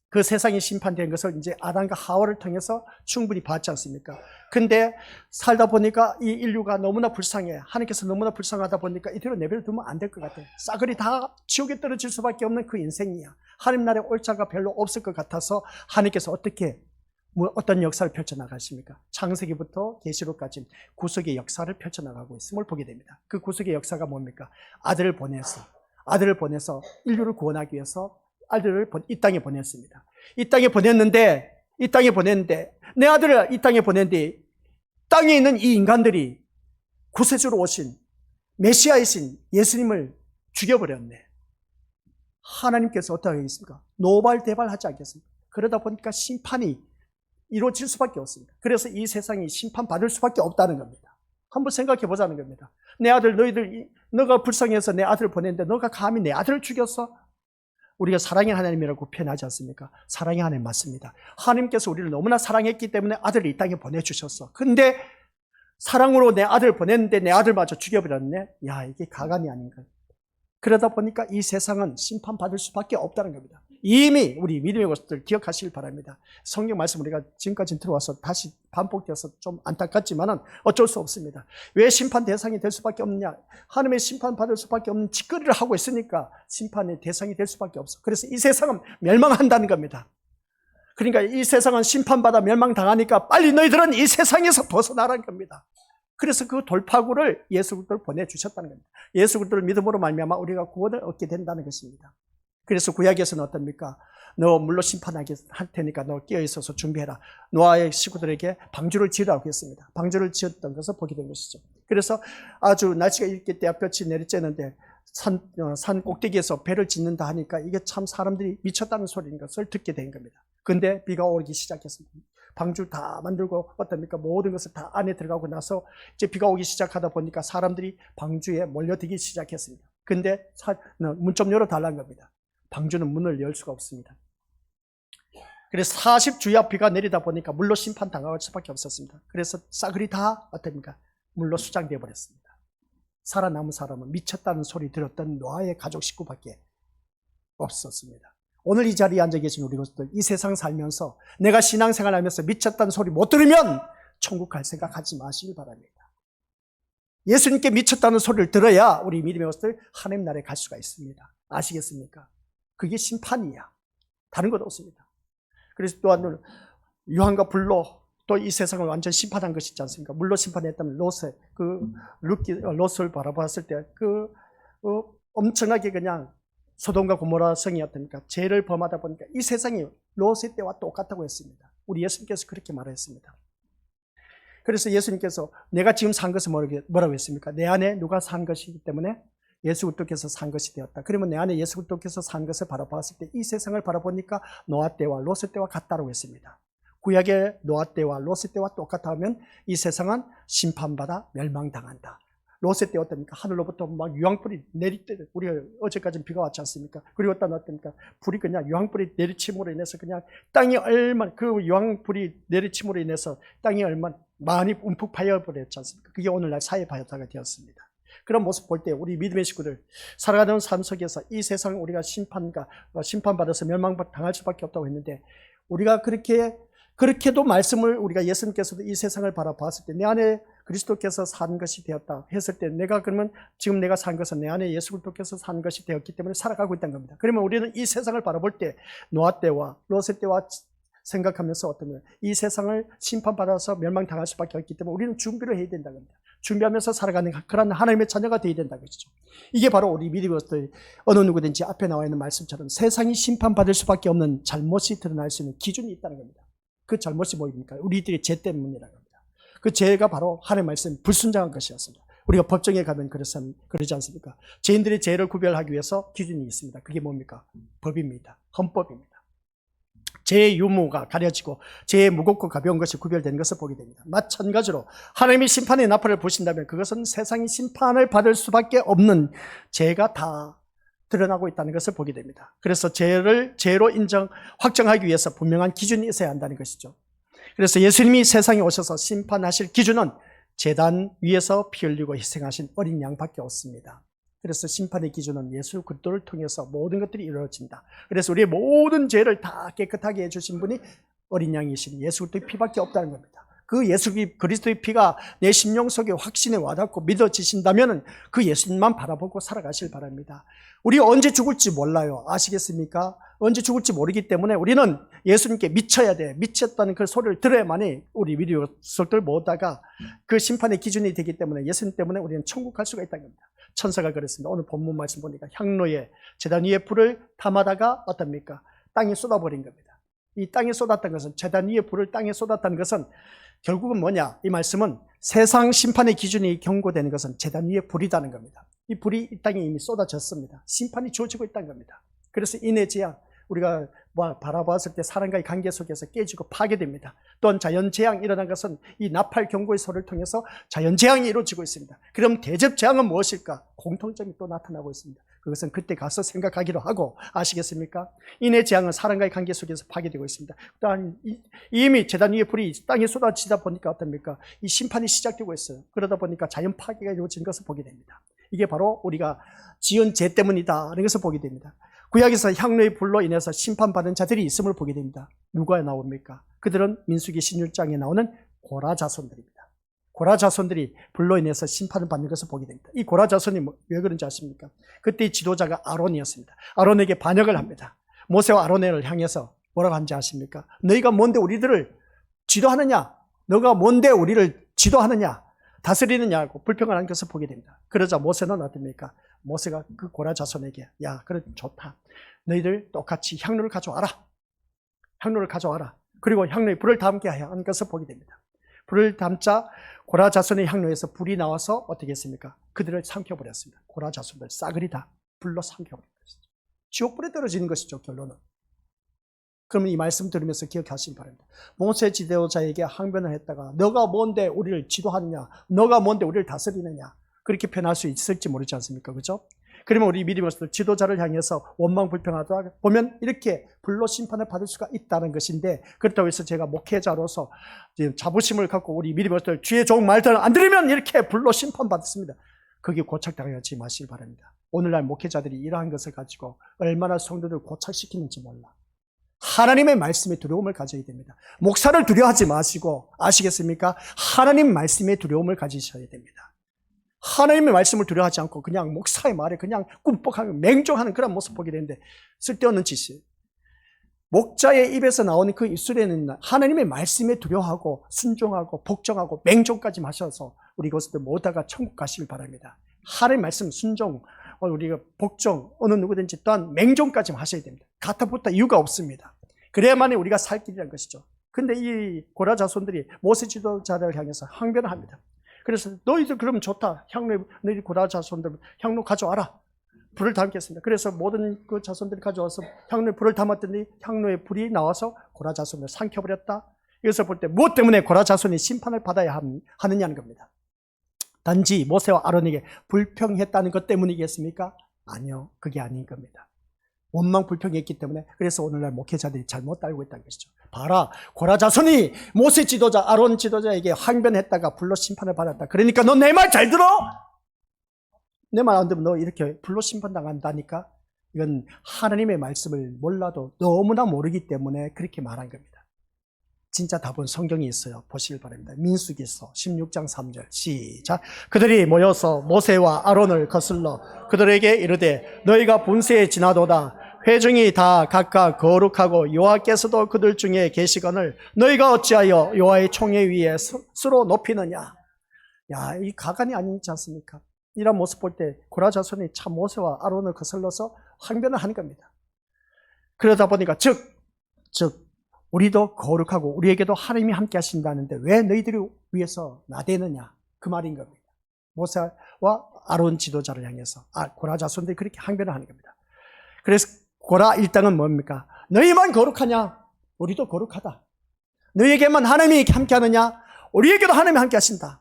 그 세상이 심판된 것을 이제 아담과 하와를 통해서 충분히 봤지 않습니까? 근데 살다 보니까 이 인류가 너무나 불쌍해. 하나님께서 너무나 불쌍하다 보니까 이대로 내버려두면 안 될 것 같아. 싸그리 다 지옥에 떨어질 수밖에 없는 그 인생이야. 하나님 나라에 올 자가 별로 없을 것 같아서 하나님께서 어떤 역사를 펼쳐나가십니까? 창세기부터 계시록까지 구속의 역사를 펼쳐나가고 있음을 보게 됩니다. 그 구속의 역사가 뭡니까? 아들을 보내서 인류를 구원하기 위해서 아들을 이 땅에 보냈습니다. 이 땅에 보냈는데 내 아들을 이 땅에 보냈는데 땅에 있는 이 인간들이 구세주로 오신 메시아이신 예수님을 죽여버렸네. 하나님께서 어떻게 하겠습니까? 노발대발하지 않겠습니까? 그러다 보니까 심판이 이루어질 수밖에 없습니다. 그래서 이 세상이 심판받을 수밖에 없다는 겁니다. 한번 생각해 보자는 겁니다. 내 아들, 너가 불쌍해서 내 아들을 보냈는데 너가 감히 내 아들을 죽였어? 우리가 사랑의 하나님이라고 표현하지 않습니까? 사랑의 하나님 맞습니다. 하나님께서 우리를 너무나 사랑했기 때문에 아들을 이 땅에 보내주셨어. 근데 사랑으로 내 아들을 보냈는데 내 아들마저 죽여버렸네? 야, 이게 가관이 아닌가. 그러다 보니까 이 세상은 심판받을 수밖에 없다는 겁니다. 이미 우리 믿음의 것들 기억하시길 바랍니다. 성경 말씀 우리가 지금까지 들어와서 다시 반복되어서 좀 안타깝지만은 어쩔 수 없습니다. 왜 심판 대상이 될 수밖에 없느냐? 하나님의 심판받을 수밖에 없는 짓거리를 하고 있으니까 심판의 대상이 될 수밖에 없어. 그래서 이 세상은 멸망한다는 겁니다. 그러니까 이 세상은 심판받아 멸망당하니까 빨리 너희들은 이 세상에서 벗어나라는 겁니다. 그래서 그 돌파구를 예수 그리스도를 보내주셨다는 겁니다. 예수 그리스도를 믿음으로 말미암아 우리가 구원을 얻게 된다는 것입니다. 그래서 구약에서는 어떻습니까? 너 물로 심판하게 할 테니까 너 깨어있어서 준비해라. 노아의 식구들에게 방주를 지으라고 했습니다. 방주를 지었던 것을 보게 된 것이죠. 그래서 아주 날씨가 이렇게 떼약볕이 내리쬐는데 산 꼭대기에서 배를 짓는다 하니까 이게 참 사람들이 미쳤다는 소리인 것을 듣게 된 겁니다. 근데 비가 오기 시작했습니다. 방주 다 만들고 어떻습니까? 모든 것을 다 안에 들어가고 나서 이제 비가 오기 시작하다 보니까 사람들이 방주에 몰려들기 시작했습니다. 근데 문 좀 열어달라는 겁니다. 방주는 문을 열 수가 없습니다. 그래서 40주야 비가 내리다 보니까 물로 심판당할 수밖에 없었습니다. 그래서 싸그리 다 어떻습니까? 물로 수장되어 버렸습니다. 살아남은 사람은 미쳤다는 소리 들었던 노아의 가족 식구밖에 없었습니다. 오늘 이 자리에 앉아 계신 우리 것들, 이 세상 살면서 내가 신앙생활 하면서 미쳤다는 소리 못 들으면 천국 갈 생각하지 마시길 바랍니다. 예수님께 미쳤다는 소리를 들어야 우리 믿음의 것들 하나님 나라에 갈 수가 있습니다. 아시겠습니까? 그게 심판이야. 다른 것 없습니다. 그래서 또한 유황과 불로 또 이 세상을 완전 심판한 것이 있지 않습니까? 물로 심판했다면 롯을 바라봤을 때 엄청나게 그냥 소돔과 고모라 성이 어떻습니까? 죄를 범하다 보니까 이 세상이 롯의 때와 똑같다고 했습니다. 우리 예수님께서 그렇게 말했습니다. 그래서 예수님께서 내가 지금 산 것은 뭐라고 했습니까? 내 안에 누가 산 것이기 때문에 예수 그리스도께서 산 것이 되었다. 그러면 내 안에 예수 그리스도께서 산 것을 바라봤을 때 이 세상을 바라보니까 노아 때와 롯의 때와 같다고 했습니다. 구약의 노아 때와 롯의 때와 똑같아 하면 이 세상은 심판받아 멸망당한다. 롯의 때 어떻습니까? 하늘로부터 막 유황불이 내리때, 우리가 어제까지 비가 왔지 않습니까? 그리고 또 어떻습니까? 불이 그냥 유황불이 내리침으로 인해서 그냥 땅이 얼마나, 그 유황불이 내리침으로 인해서 땅이 얼마나 많이 움푹 파여버렸지 않습니까? 그게 오늘날 사회바다가 되었습니다. 그런 모습 볼 때 우리 믿음의 식구들 살아가는 삶 속에서 이 세상 우리가 심판받아서 멸망당할 수밖에 없다고 했는데 우리가 그렇게도 말씀을 우리가 예수님께서도 이 세상을 바라봤을 때 내 안에 그리스도께서 산 것이 되었다 했을 때 내가 그러면 지금 내가 산 것은 내 안에 예수 그리스도께서 산 것이 되었기 때문에 살아가고 있다는 겁니다. 그러면 우리는 이 세상을 바라볼 때 노아 때와 롯의 때와 생각하면서 어떤 이 세상을 심판받아서 멸망당할 수밖에 없기 때문에 우리는 준비를 해야 된다는 겁니다. 준비하면서 살아가는 그런 하나님의 자녀가 되어야 된다는 것이죠. 이게 바로 우리 믿음의 것들 어느 누구든지 앞에 나와 있는 말씀처럼 세상이 심판받을 수밖에 없는 잘못이 드러날 수 있는 기준이 있다는 겁니다. 그 잘못이 뭐입니까? 우리들의 죄 때문이라는 겁니다. 그 죄가 바로 하나님의 말씀 불순종한 것이었습니다. 우리가 법정에 가면 그러지 않습니까? 죄인들의 죄를 구별하기 위해서 기준이 있습니다. 그게 뭡니까? 법입니다. 헌법입니다. 죄의 유무가 가려지고 죄의 무겁고 가벼운 것이 구별되는 것을 보게 됩니다. 마찬가지로 하나님이 심판의 나팔을 부신다면 그것은 세상이 심판을 받을 수밖에 없는 죄가 다 드러나고 있다는 것을 보게 됩니다. 그래서 죄를 죄로 확정하기 위해서 분명한 기준이 있어야 한다는 것이죠. 그래서 예수님이 세상에 오셔서 심판하실 기준은 제단 위에서 피 흘리고 희생하신 어린 양밖에 없습니다. 그래서 심판의 기준은 예수 그리스도를 통해서 모든 것들이 이루어진다. 그래서 우리의 모든 죄를 다 깨끗하게 해주신 분이 어린 양이신 예수 그리스도의 피밖에 없다는 겁니다. 그 예수 그리스도의 피가 내 심령 속에 확신에 와닿고 믿어지신다면 그 예수님만 바라보고 살아가실 바랍니다. 우리 언제 죽을지 몰라요. 아시겠습니까? 언제 죽을지 모르기 때문에 우리는 예수님께 미쳐야 돼. 미쳤다는 그 소리를 들어야만이 우리 믿음의 속들 모다가 그 심판의 기준이 되기 때문에 예수님 때문에 우리는 천국 갈 수가 있다는 겁니다. 천사가 그랬습니다. 오늘 본문 말씀 보니까 향로에 제단 위에 불을 담아다가 어떻습니까? 땅에 쏟아버린 겁니다. 이 땅에 쏟았던 것은 제단 위에 불을 땅에 쏟았다는 것은 결국은 뭐냐? 이 말씀은 세상 심판의 기준이 경고되는 것은 제단 위에 불이다는 겁니다. 이 불이 이 땅에 이미 쏟아졌습니다. 심판이 주어지고 있다는 겁니다. 그래서 인해 재앙, 우리가 바라봤을 때 사람과의 관계 속에서 깨지고 파괴됩니다. 또한 자연재앙이 일어난 것은 이 나팔 경고의 소리를 통해서 자연재앙이 이루어지고 있습니다. 그럼 대접재앙은 무엇일까? 공통점이 또 나타나고 있습니다. 그것은 그때 가서 생각하기로 하고, 아시겠습니까? 인해 재앙은 사람과의 관계 속에서 파괴되고 있습니다. 또한 이미 제단 위에 불이 땅에 쏟아지다 보니까 어떻습니까? 이 심판이 시작되고 있어요. 그러다 보니까 자연 파괴가 이루어진 것을 보게 됩니다. 이게 바로 우리가 지은 죄 때문이다라는 것을 보게 됩니다. 구약에서 향로의 불로 인해서 심판받은 자들이 있음을 보게 됩니다. 누가 나옵니까? 그들은 민수기 16장에 나오는 고라 자손들입니다. 고라 자손들이 불로 인해서 심판을 받는 것을 보게 됩니다. 이 고라 자손이 왜 그런지 아십니까? 그때 지도자가 아론이었습니다. 아론에게 반역을 합니다. 모세와 아론을 향해서 뭐라고 하는지 아십니까? 너희가 뭔데 우리들을 지도하느냐? 너가 뭔데 우리를 지도하느냐? 다스리느냐고 불평을 한 것을 보게 됩니다. 그러자 모세는 어떻습니까? 모세가 그 고라 자손에게, 야, 그래, 좋다. 너희들 똑같이 향로를 가져와라. 향로를 가져와라. 그리고 향로에 불을 담게 하는 것을 보게 됩니다. 불을 담자 고라 자손의 향로에서 불이 나와서 어떻게 했습니까? 그들을 삼켜버렸습니다. 고라 자손들 싸그리 다 불로 삼켜버렸습니다. 지옥불에 떨어지는 것이죠, 결론은. 그러면 이 말씀 들으면서 기억하시기 바랍니다. 모세 지도자에게 항변을 했다가 너가 뭔데 우리를 지도하느냐, 너가 뭔데 우리를 다스리느냐, 그렇게 표현할 수 있을지 모르지 않습니까? 그죠? 그러면 우리 믿음으로서 지도자를 향해서 원망 불평하다 보면 이렇게 불로 심판을 받을 수가 있다는 것인데, 그렇다고 해서 제가 목회자로서 자부심을 갖고 우리 믿음으로서 주의 좋은 말들을 안 들으면 이렇게 불로 심판받습니다. 그게 고착당하지 마시기 바랍니다. 오늘날 목회자들이 이러한 것을 가지고 얼마나 성도들을 고착시키는지 몰라. 하나님의 말씀에 두려움을 가져야 됩니다. 목사를 두려워하지 마시고, 아시겠습니까? 하나님 말씀에 두려움을 가지셔야 됩니다. 하나님의 말씀을 두려워하지 않고 그냥 목사의 말에 그냥 꿈뻑하며 맹종하는 그런 모습 보게 되는데 쓸데없는 짓이에요. 목자의 입에서 나오는 그 입술에는 하나님의 말씀에 두려워하고 순종하고 복종하고 맹종까지 마셔서 우리 그것들 모두가 천국 가시길 바랍니다. 하나님의 말씀 순종, 우리가 복종, 어느 누구든지 또한 맹종까지 하셔야 됩니다. 가타부타 이유가 없습니다. 그래야만이 우리가 살 길이라는 것이죠. 근데 이 고라 자손들이 모세 지도자를 향해서 항변을 합니다. 그래서 너희들 그러면 좋다. 향로, 너희 고라 자손들 향로 가져와라. 불을 담겠습니다. 그래서 모든 그 자손들이 가져와서 향로에 불을 담았더니 향로에 불이 나와서 고라 자손을 삼켜버렸다. 이것을 볼 때 무엇 때문에 고라 자손이 심판을 받아야 하느냐는 겁니다. 단지 모세와 아론에게 불평했다는 것 때문이겠습니까? 아니요. 그게 아닌 겁니다. 원망 불평했기 때문에, 그래서 오늘날 목회자들이 잘못 알고 있다는 것이죠. 봐라, 고라 자손이 모세 지도자, 아론 지도자에게 항변했다가 불로 심판을 받았다. 그러니까 너 내 말 잘 들어? 내 말 안 들으면 너 이렇게 불로 심판당한다니까? 이건 하나님의 말씀을 몰라도 너무나 모르기 때문에 그렇게 말한 겁니다. 진짜 답은 성경에 있어요. 보시길 바랍니다. 민수기서 16장 3절 시작. 그들이 모여서 모세와 아론을 거슬러 그들에게 이르되 너희가 분세에 지나도다. 회중이 다 각각 거룩하고 여호와께서도 그들 중에 계시거늘 너희가 어찌하여 여호와의 총회 위에 스스로 높이느냐. 야, 이 가관이 아니지 않습니까? 이런 모습 볼 때 고라 자손이 참 모세와 아론을 거슬러서 항변을 하는 겁니다. 그러다 보니까 즉 우리도 거룩하고 우리에게도 하나님이 함께 하신다는데 왜 너희들이 위해서 나대느냐, 그 말인 겁니다. 모세와 아론 지도자를 향해서 고라 자손들이 그렇게 항변을 하는 겁니다. 그래서 고라 일당은 뭡니까? 너희만 거룩하냐? 우리도 거룩하다. 너희에게만 하나님이 함께 하느냐? 우리에게도 하나님이 함께 하신다.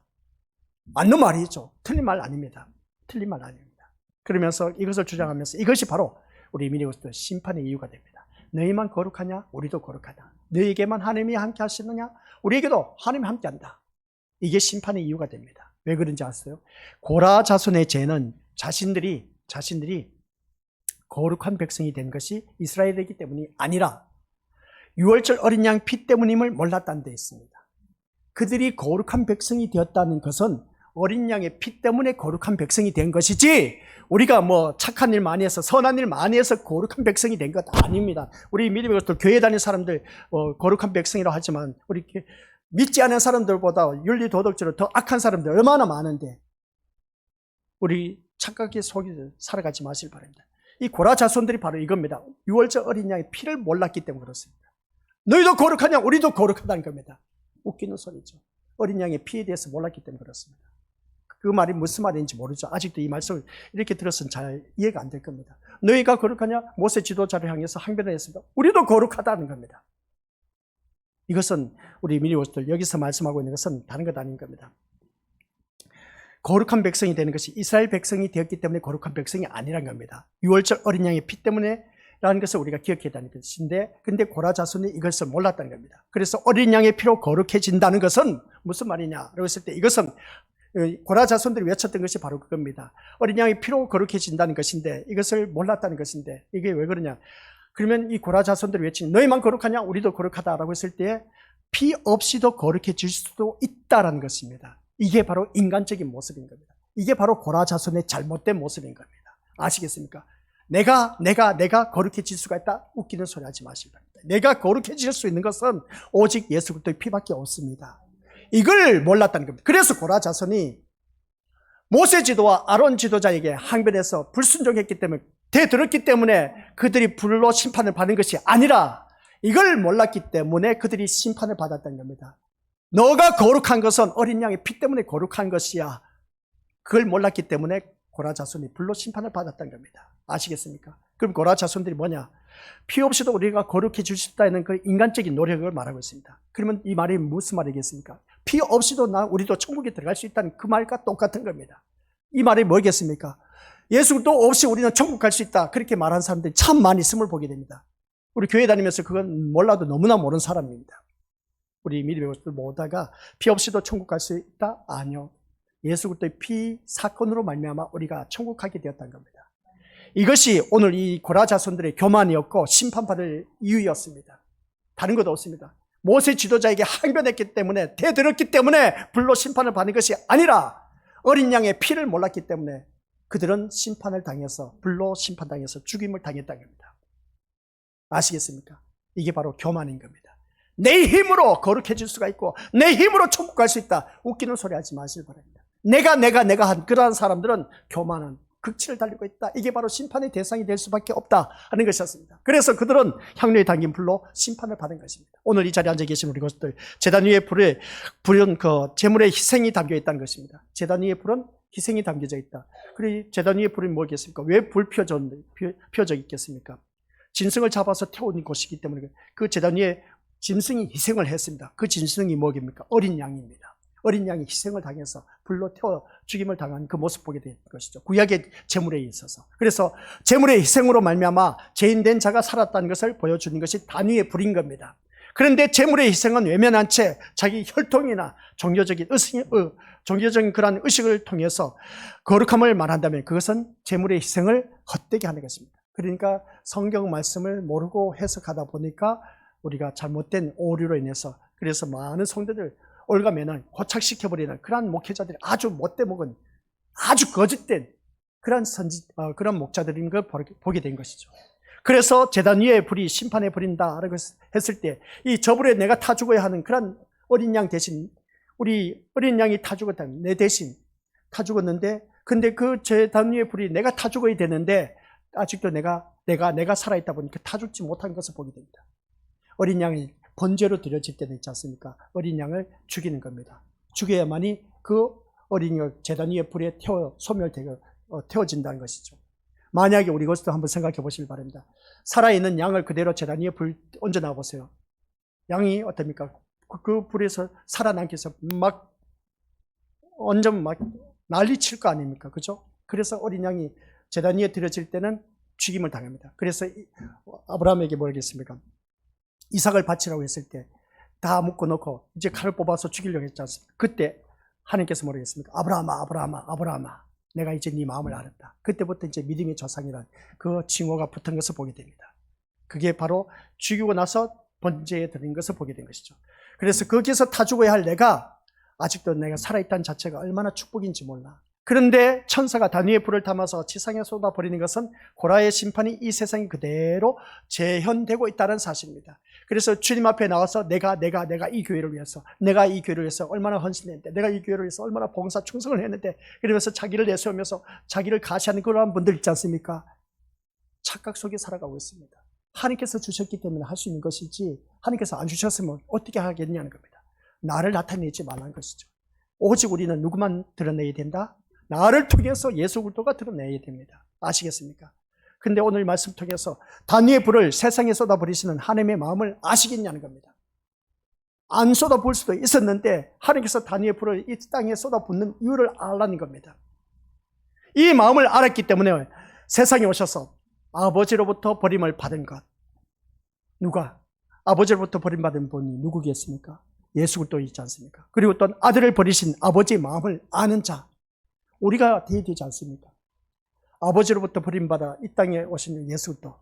맞는 말이죠. 틀린 말 아닙니다. 틀린 말 아닙니다. 그러면서 이것을 주장하면서 이것이 바로 우리 믿음으로서 심판의 이유가 됩니다. 너희만 거룩하냐? 우리도 거룩하다. 너희에게만 하나님이 함께 하시느냐? 우리에게도 하나님이 함께 한다. 이게 심판의 이유가 됩니다. 왜 그런지 아세요? 고라 자손의 죄는 자신들이 거룩한 백성이 된 것이 이스라엘이기 때문이 아니라 유월절 어린 양 피 때문임을 몰랐다는 데 있습니다. 그들이 거룩한 백성이 되었다는 것은 어린 양의 피 때문에 거룩한 백성이 된 것이지 우리가 뭐 착한 일 많이 해서 선한 일 많이 해서 거룩한 백성이 된 것 아닙니다. 우리 믿음의 것들 교회 다니는 사람들 거룩한 백성이라고 하지만 우리 믿지 않은 사람들보다 윤리 도덕적으로 더 악한 사람들 얼마나 많은데 우리 착각에 속여 살아가지 마시길 바랍니다. 이 고라 자손들이 바로 이겁니다. 유월절 어린 양의 피를 몰랐기 때문에 그렇습니다. 너희도 거룩하냐? 우리도 거룩하다는 겁니다. 웃기는 소리죠. 어린 양의 피에 대해서 몰랐기 때문에 그렇습니다. 그 말이 무슨 말인지 모르죠. 아직도 이 말씀을 이렇게 들었으면 잘 이해가 안 될 겁니다. 너희가 거룩하냐? 모세 지도자를 향해서 항변을 했습니다. 우리도 거룩하다는 겁니다. 이것은 우리 미리오스들 여기서 말씀하고 있는 것은 다른 것 아닌 겁니다. 거룩한 백성이 되는 것이 이스라엘 백성이 되었기 때문에 거룩한 백성이 아니란 겁니다. 6월절 어린 양의 피 때문에 라는 것을 우리가 기억해야 하는 것인데, 근데 고라 자손이 이것을 몰랐다는 겁니다. 그래서 어린 양의 피로 거룩해진다는 것은 무슨 말이냐라고 했을 때, 이것은 고라 자손들이 외쳤던 것이 바로 그겁니다. 어린 양의 피로 거룩해진다는 것인데, 이것을 몰랐다는 것인데, 이게 왜 그러냐? 그러면 이 고라 자손들이 외친 너희만 거룩하냐? 우리도 거룩하다라고 했을 때 피 없이도 거룩해질 수도 있다라는 것입니다. 이게 바로 인간적인 모습인 겁니다. 이게 바로 고라 자손의 잘못된 모습인 겁니다. 아시겠습니까? 내가 거룩해질 수가 있다? 웃기는 소리 하지 마시기 바랍니다. 내가 거룩해질 수 있는 것은 오직 예수 그리스도의 피밖에 없습니다. 이걸 몰랐다는 겁니다. 그래서 고라 자손이 모세 지도와 아론 지도자에게 항변해서 불순종했기 때문에, 대들었기 때문에 그들이 불로 심판을 받는 것이 아니라, 이걸 몰랐기 때문에 그들이 심판을 받았다는 겁니다. 너가 거룩한 것은 어린 양의 피 때문에 거룩한 것이야. 그걸 몰랐기 때문에 고라 자손이 불로 심판을 받았다는 겁니다. 아시겠습니까? 그럼 고라 자손들이 뭐냐? 피 없이도 우리가 거룩해질 수 있다는 그 인간적인 노력을 말하고 있습니다. 그러면 이 말이 무슨 말이겠습니까? 피 없이도 우리도 천국에 들어갈 수 있다는 그 말과 똑같은 겁니다. 이 말이 뭐겠습니까? 예수도 없이 우리는 천국 갈 수 있다, 그렇게 말하는 사람들이 참 많이 있음을 보게 됩니다. 우리 교회 다니면서 그건 몰라도 너무나 모르는 사람입니다. 우리 미리 배우들 모다가 피 없이도 천국 갈 수 있다? 아니요. 예수 그리스도의 피 사건으로 말미암아 우리가 천국 가게 되었다는 겁니다. 이것이 오늘 이 고라 자손들의 교만이었고 심판받을 이유였습니다. 다른 것도 없습니다. 모세 지도자에게 항변했기 때문에, 대들었기 때문에 불로 심판을 받는 것이 아니라, 어린 양의 피를 몰랐기 때문에 그들은 심판을 당해서, 불로 심판당해서 죽임을 당했다는 겁니다. 아시겠습니까? 이게 바로 교만인 겁니다. 내 힘으로 거룩해질 수가 있고 내 힘으로 천국 갈 수 있다. 웃기는 소리 하지 마시기 바랍니다. 내가 한 그러한 사람들은 교만한 극치를 달리고 있다. 이게 바로 심판의 대상이 될 수밖에 없다 하는 것이었습니다. 그래서 그들은 향료에 담긴 불로 심판을 받은 것입니다. 오늘 이 자리에 앉아 계신 우리 것들, 제단 위에 불은 그 제물의 희생이 담겨 있다는 것입니다. 제단 위에 불은 희생이 담겨져 있다. 그리고 제단 위에 불이 뭐겠습니까? 왜 불 피워져 있겠습니까? 짐승을 잡아서 태우는 곳이기 때문에 그 제단 위에 짐승이 희생을 했습니다. 그 짐승이 뭐입니까? 어린 양입니다. 어린 양이 희생을 당해서 불로 태워 죽임을 당한 그 모습 보게 된 것이죠. 구약의 제물에 있어서. 그래서 제물의 희생으로 말미암아 죄인된 자가 살았다는 것을 보여주는 것이 단위의 불인 겁니다. 그런데 제물의 희생은 외면한 채 자기 혈통이나 종교적인 그런 의식을 통해서 거룩함을 말한다면 그것은 제물의 희생을 헛되게 하는 것입니다. 그러니까 성경 말씀을 모르고 해석하다 보니까 우리가 잘못된 오류로 인해서, 그래서 많은 성도들 올가면은 고착시켜버리는 그러한 목회자들이 아주 못돼 먹은, 아주 거짓된 그런 목자들인 걸 보게 된 것이죠. 그래서 제단 위에 불이 심판해 버린다라고 했을 때, 이 저불에 내가 타 죽어야 하는 그런 어린 양 대신, 우리 어린 양이 타 죽었다면 내 대신 타 죽었는데, 근데 그 제단 위에 불이 내가 타 죽어야 되는데 아직도 내가 살아있다 보니까 타 죽지 못한 것을 보게 됩니다. 어린 양이 번제로 드려질 때는 있지 않습니까? 어린 양을 죽이는 겁니다. 죽여야만이 그 어린 양 제단 위에 불에 태워진다는 것이죠. 만약에 우리 것도 한번 생각해 보시길 바랍니다. 살아있는 양을 그대로 제단 위에 불 얹어놔 보세요. 양이 어떻습니까? 그 불에서 살아남기 위해서 완전 난리 칠 거 아닙니까? 그죠? 그래서 어린 양이 제단 위에 드려질 때는 죽임을 당합니다. 그래서 아브라함에게 뭐라겠습니까? 이삭을 바치라고 했을 때 다 묶어놓고 이제 칼을 뽑아서 죽이려고 했지 않습니까? 그때 하나님께서 뭐라겠습니까? 아브라함아, 내가 이제 네 마음을 알았다. 그때부터 이제 믿음의 조상이란 그 칭호가 붙은 것을 보게 됩니다. 그게 바로 죽이고 나서 번제에 드린 것을 보게 된 것이죠. 그래서 거기서 타 죽어야 할 아직도 내가 살아있다는 자체가 얼마나 축복인지 몰라. 그런데 천사가 단위의 불을 담아서 지상에 쏟아버리는 것은 고라의 심판이 이 세상에 그대로 재현되고 있다는 사실입니다. 그래서 주님 앞에 나와서 내가 이 교회를 위해서, 내가 이 교회를 위해서 얼마나 헌신했는데, 내가 이 교회를 위해서 얼마나 봉사 충성을 했는데, 그러면서 자기를 내세우면서 자기를 가시하는 그러한 분들 있지 않습니까? 착각 속에 살아가고 있습니다. 하나님께서 주셨기 때문에 할 수 있는 것이지, 하나님께서 안 주셨으면 어떻게 하겠냐는 겁니다. 나를 나타내지 말라는 것이죠. 오직 우리는 누구만 드러내야 된다? 나를 통해서 예수 그리스도가 드러내야 됩니다. 아시겠습니까? 근데 오늘 말씀 통해서 단위의 불을 세상에 쏟아버리시는 하나님의 마음을 아시겠냐는 겁니다. 안 쏟아부을 수도 있었는데 하나님께서 단위의 불을 이 땅에 쏟아붓는 이유를 알라는 겁니다. 이 마음을 알았기 때문에 세상에 오셔서 아버지로부터 버림을 받은 것. 누가? 아버지로부터 버림받은 분이 누구겠습니까? 예수 그리스도이지 않습니까? 그리고 또 아들을 버리신 아버지의 마음을 아는 자. 우리가 되어야 되지 않습니까? 아버지로부터 버림받아 이 땅에 오신 예수 그리스도.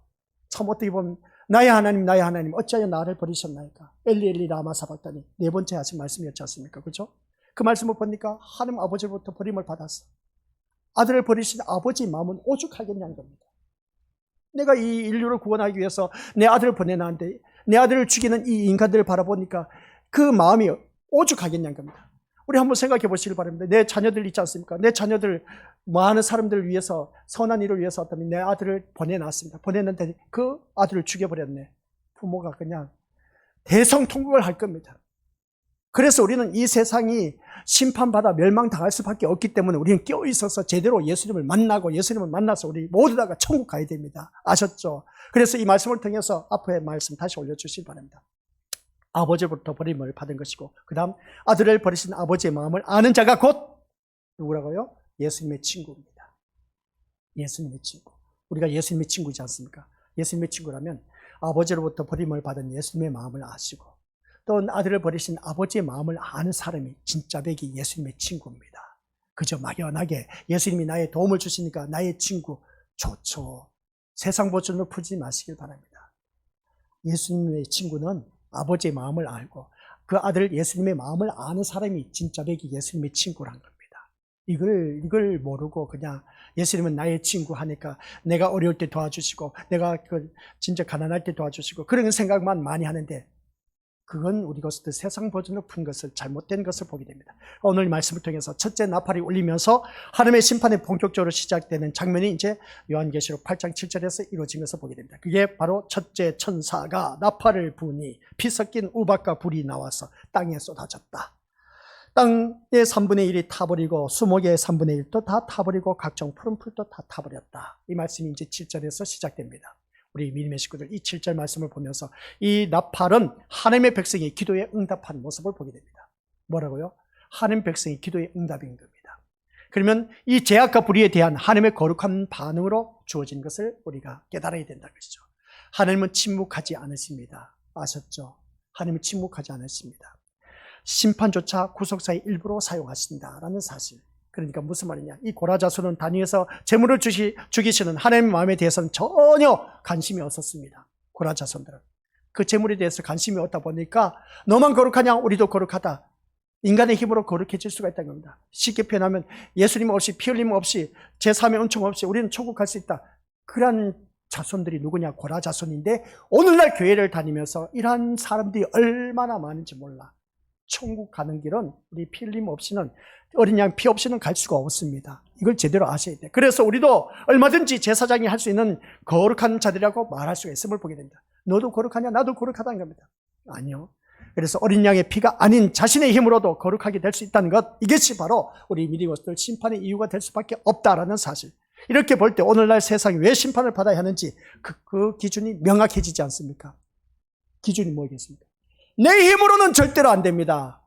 참 어떻게 보면 나의 하나님 어찌하여 나를 버리셨나이까? 엘리 엘리 라마 사박다니 네 번째 하신 말씀이었지 않습니까? 그렇죠? 그 말씀을 보니까 하나님 아버지로부터 버림을 받았어. 아들을 버리신 아버지의 마음은 오죽하겠냐는 겁니다. 내가 이 인류를 구원하기 위해서 내 아들을 보내놨는데 내 아들을 죽이는 이 인간들을 바라보니까 그 마음이 오죽하겠냐는 겁니다. 우리 한번 생각해 보시길 바랍니다. 내 자녀들 있지 않습니까? 내 자녀들 많은 사람들을 위해서 선한 일을 위해서 왔다면 내 아들을 보내놨습니다. 보냈는데 그 아들을 죽여버렸네. 부모가 그냥 대성통곡을 할 겁니다. 그래서 우리는 이 세상이 심판받아 멸망당할 수밖에 없기 때문에 우리는 깨어있어서 제대로 예수님을 만나서 우리 모두 다가 천국 가야 됩니다. 아셨죠? 그래서 이 말씀을 통해서 앞에 말씀 다시 올려주시기 바랍니다. 아버지로부터 버림을 받은 것이고 그 다음 아들을 버리신 아버지의 마음을 아는 자가 곧 누구라고요? 예수님의 친구입니다. 예수님의 친구. 우리가 예수님의 친구이지 않습니까? 예수님의 친구라면 아버지로부터 버림을 받은 예수님의 마음을 아시고 또 아들을 버리신 아버지의 마음을 아는 사람이 진짜 백이 예수님의 친구입니다. 그저 막연하게 예수님이 나의 도움을 주시니까 나의 친구 좋죠. 세상 버전으로 풀지 마시길 바랍니다. 예수님의 친구는 아버지의 마음을 알고 그 아들 예수님의 마음을 아는 사람이 진짜 백이 예수님의 친구란 겁니다. 이걸 모르고 그냥 예수님은 나의 친구 하니까 내가 어려울 때 도와주시고 내가 진짜 가난할 때 도와주시고 그런 생각만 많이 하는데 그건 우리가 세상 버전으로 푼 것을 잘못된 것을 보게 됩니다. 오늘 말씀을 통해서 첫째 나팔이 울리면서 하나님의 심판이 본격적으로 시작되는 장면이 이제 요한계시록 8장 7절에서 이루어진 것을 보게 됩니다. 그게 바로 첫째 천사가 나팔을 부니 피 섞인 우박과 불이 나와서 땅에 쏟아졌다. 땅의 3분의 1이 타버리고 수목의 3분의 1도 다 타버리고 각종 푸른 풀도 다 타버렸다. 이 말씀이 이제 7절에서 시작됩니다. 우리 믿음의 식구들 이 7절 말씀을 보면서 이 나팔은 하나님의 백성의 기도에 응답한 모습을 보게 됩니다. 뭐라고요? 하나님 백성의 기도에 응답인 겁니다. 그러면 이 죄악과 불의에 대한 하나님의 거룩한 반응으로 주어진 것을 우리가 깨달아야 된다는 것이죠. 하나님은 침묵하지 않으십니다. 아셨죠? 하나님은 침묵하지 않으십니다. 심판조차 구속사의 일부로 사용하신다라는 사실. 그러니까 무슨 말이냐? 이 고라자손은 단위에서 재물을 죽이시는 하나님의 마음에 대해서는 전혀 관심이 없었습니다. 고라자손들은 그 재물에 대해서 관심이 없다 보니까 너만 거룩하냐? 우리도 거룩하다. 인간의 힘으로 거룩해질 수가 있다는 겁니다. 쉽게 표현하면 예수님 없이 피 흘림 없이 제3의 은총 없이 우리는 천국 갈 수 있다. 그런 자손들이 누구냐? 고라자손인데 오늘날 교회를 다니면서 이러한 사람들이 얼마나 많은지 몰라. 천국 가는 길은 우리 피 흘림 없이는 어린 양 피 없이는 갈 수가 없습니다. 이걸 제대로 아셔야 돼요. 그래서 우리도 얼마든지 제사장이 할 수 있는 거룩한 자들이라고 말할 수가 있음을 보게 됩니다. 너도 거룩하냐? 나도 거룩하다는 겁니다. 아니요. 그래서 어린 양의 피가 아닌 자신의 힘으로도 거룩하게 될 수 있다는 것, 이것이 바로 우리 믿음으로서 심판의 이유가 될 수밖에 없다라는 사실. 이렇게 볼 때 오늘날 세상이 왜 심판을 받아야 하는지 그 기준이 명확해지지 않습니까? 기준이 뭐겠습니까? 내 힘으로는 절대로 안 됩니다.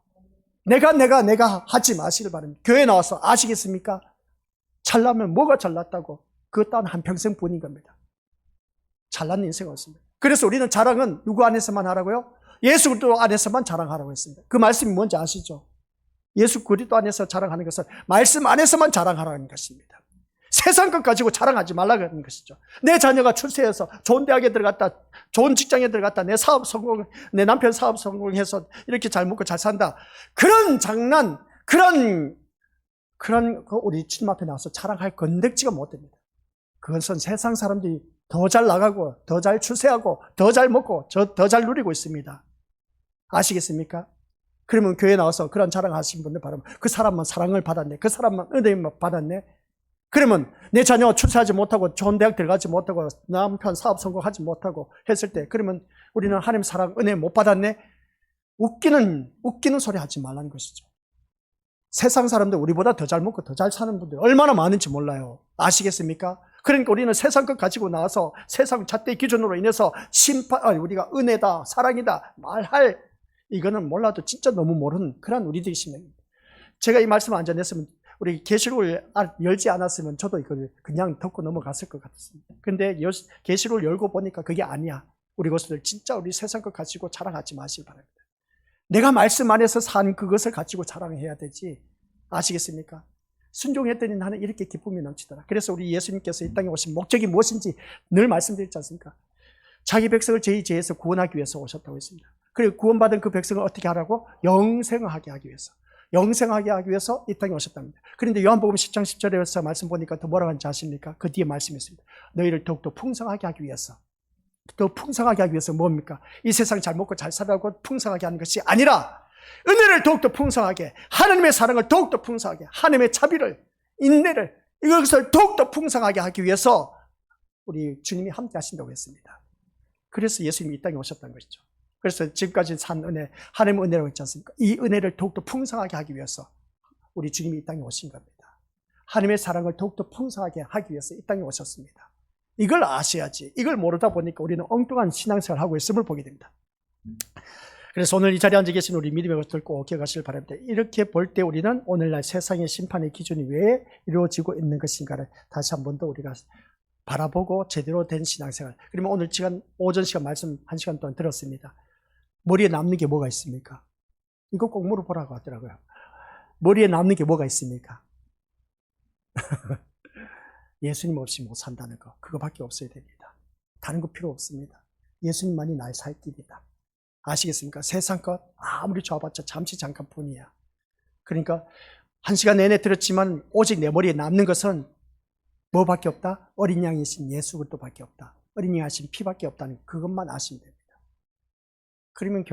내가 하지 마시길 바랍니다. 교회 나와서 아시겠습니까? 잘나면 뭐가 잘났다고? 그것 또한 한평생 뿐인 겁니다. 잘난 인생 없습니다. 그래서 우리는 자랑은 누구 안에서만 하라고요? 예수 그리스도 안에서만 자랑하라고 했습니다. 그 말씀이 뭔지 아시죠? 예수 그리스도 안에서 자랑하는 것은 말씀 안에서만 자랑하라는 것입니다. 세상 것 가지고 자랑하지 말라는 것이죠. 내 자녀가 출세해서 좋은 대학에 들어갔다, 좋은 직장에 들어갔다, 내 사업 성공, 내 남편 사업 성공해서 이렇게 잘 먹고 잘 산다. 그런 장난, 그런 우리 주님 앞에 나와서 자랑할 건덕지가 못 됩니다. 그것은 세상 사람들이 더 잘 나가고, 더 잘 출세하고, 더 잘 먹고, 더 잘 누리고 있습니다. 아시겠습니까? 그러면 교회에 나와서 그런 자랑하신 분들 바라면 그 사람만 사랑을 받았네, 그 사람만 은혜를 받았네. 그러면 내 자녀 출세하지 못하고 좋은 대학 들어가지 못하고 남편 사업 성공하지 못하고 했을 때 그러면 우리는 하나님 사랑 은혜 못 받았네? 웃기는 소리 하지 말라는 것이죠. 세상 사람들 우리보다 더 잘 먹고 더 잘 사는 분들 얼마나 많은지 몰라요. 아시겠습니까? 그러니까 우리는 세상 것 가지고 나와서 세상 잣대 기준으로 인해서 우리가 은혜다, 사랑이다 말할, 이거는 몰라도 진짜 너무 모르는 그런 우리들이 심령입니다. 제가 이 말씀을 안 전했으면, 우리 계시록을 열지 않았으면 저도 이걸 그냥 듣고 넘어갔을 것 같습니다. 근데 계시록을 열고 보니까 그게 아니야. 우리 것들 진짜 우리 세상 것 가지고 자랑하지 마시기 바랍니다. 내가 말씀 안에서 산 그것을 가지고 자랑해야 되지. 아시겠습니까? 순종했더니 나는 이렇게 기쁨이 넘치더라. 그래서 우리 예수님께서 이 땅에 오신 목적이 무엇인지 늘 말씀드렸지 않습니까? 자기 백성을 죄의 죄에서 구원하기 위해서 오셨다고 했습니다. 그리고 구원받은 그 백성을 어떻게 하라고? 영생하게 하기 위해서. 영생하게 하기 위해서 이 땅에 오셨답니다. 그런데 요한복음 10장 10절에서 말씀 보니까 더 뭐라고 하는지 아십니까? 그 뒤에 말씀이 있습니다. 너희를 더욱더 풍성하게 하기 위해서. 더 풍성하게 하기 위해서 뭡니까? 이 세상 잘 먹고 잘 살라고 풍성하게 하는 것이 아니라 은혜를 더욱더 풍성하게, 하나님의 사랑을 더욱더 풍성하게, 하나님의 자비를, 인내를, 이것을 더욱더 풍성하게 하기 위해서 우리 주님이 함께 하신다고 했습니다. 그래서 예수님이 이 땅에 오셨다는 것이죠. 그래서 지금까지 산 은혜, 하나님의 은혜라고 했지 않습니까? 이 은혜를 더욱더 풍성하게 하기 위해서 우리 주님이 이 땅에 오신 겁니다. 하나님의 사랑을 더욱더 풍성하게 하기 위해서 이 땅에 오셨습니다. 이걸 아셔야지. 이걸 모르다 보니까 우리는 엉뚱한 신앙생활을 하고 있음을 보게 됩니다. 그래서 오늘 이 자리에 앉아 계신 우리 믿음의 것들 꼭 기억하시길 바랍니다. 이렇게 볼 때 우리는 오늘날 세상의 심판의 기준이 왜 이루어지고 있는 것인가를 다시 한 번 더 우리가 바라보고 제대로 된 신앙생활. 그러면 오늘 오전 시간 말씀 1시간 동안 들었습니다. 머리에 남는 게 뭐가 있습니까? 이거 꼭 물어보라고 하더라고요. 머리에 남는 게 뭐가 있습니까? 예수님 없이 못 산다는 거, 그거밖에 없어야 됩니다. 다른 거 필요 없습니다. 예수님만이 나의 살 길이다. 아시겠습니까? 세상 것 아무리 좋아봤자 잠시 잠깐뿐이야. 그러니까 1시간 내내 들었지만 오직 내 머리에 남는 것은 뭐밖에 없다? 어린 양이신 예수 그리스도밖에 없다. 어린 양이신 피밖에 없다는 그것만 아시면 됩니다. 그러면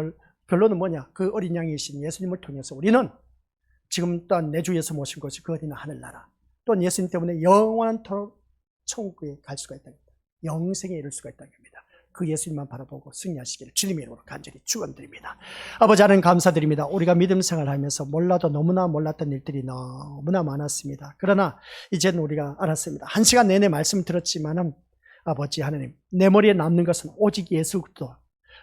결론은 뭐냐? 그 어린 양이신 예수님을 통해서 우리는 지금 또한 내 주 예수 모신 것이 그 어린 하늘나라, 또한 예수님 때문에 영원토록 천국에 갈 수가 있다는 겁니다. 영생에 이를 수가 있다는 겁니다. 그 예수님만 바라보고 승리하시기를 주님의 이름으로 간절히 축원드립니다. 아버지 하나님 감사드립니다. 우리가 믿음 생활하면서 몰라도 너무나 몰랐던 일들이 너무나 많았습니다. 그러나 이제는 우리가 알았습니다. 1시간 내내 말씀 들었지만은 아버지 하나님, 내 머리에 남는 것은 오직 예수 그리스도,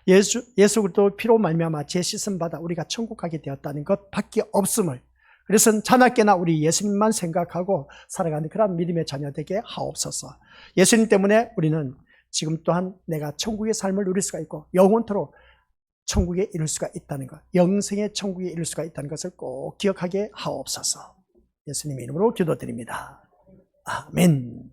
예수 그리스도 피로 말미암아 죄 씻음 받아 우리가 천국 가게 되었다는 것밖에 없음을, 그래서 자나깨나 우리 예수님만 생각하고 살아가는 그런 믿음의 자녀 되게 하옵소서. 예수님 때문에 우리는 지금 또한 내가 천국의 삶을 누릴 수가 있고 영원토록 천국에 이룰 수가 있다는 것, 영생의 천국에 이룰 수가 있다는 것을 꼭 기억하게 하옵소서. 예수님의 이름으로 기도드립니다. 아멘.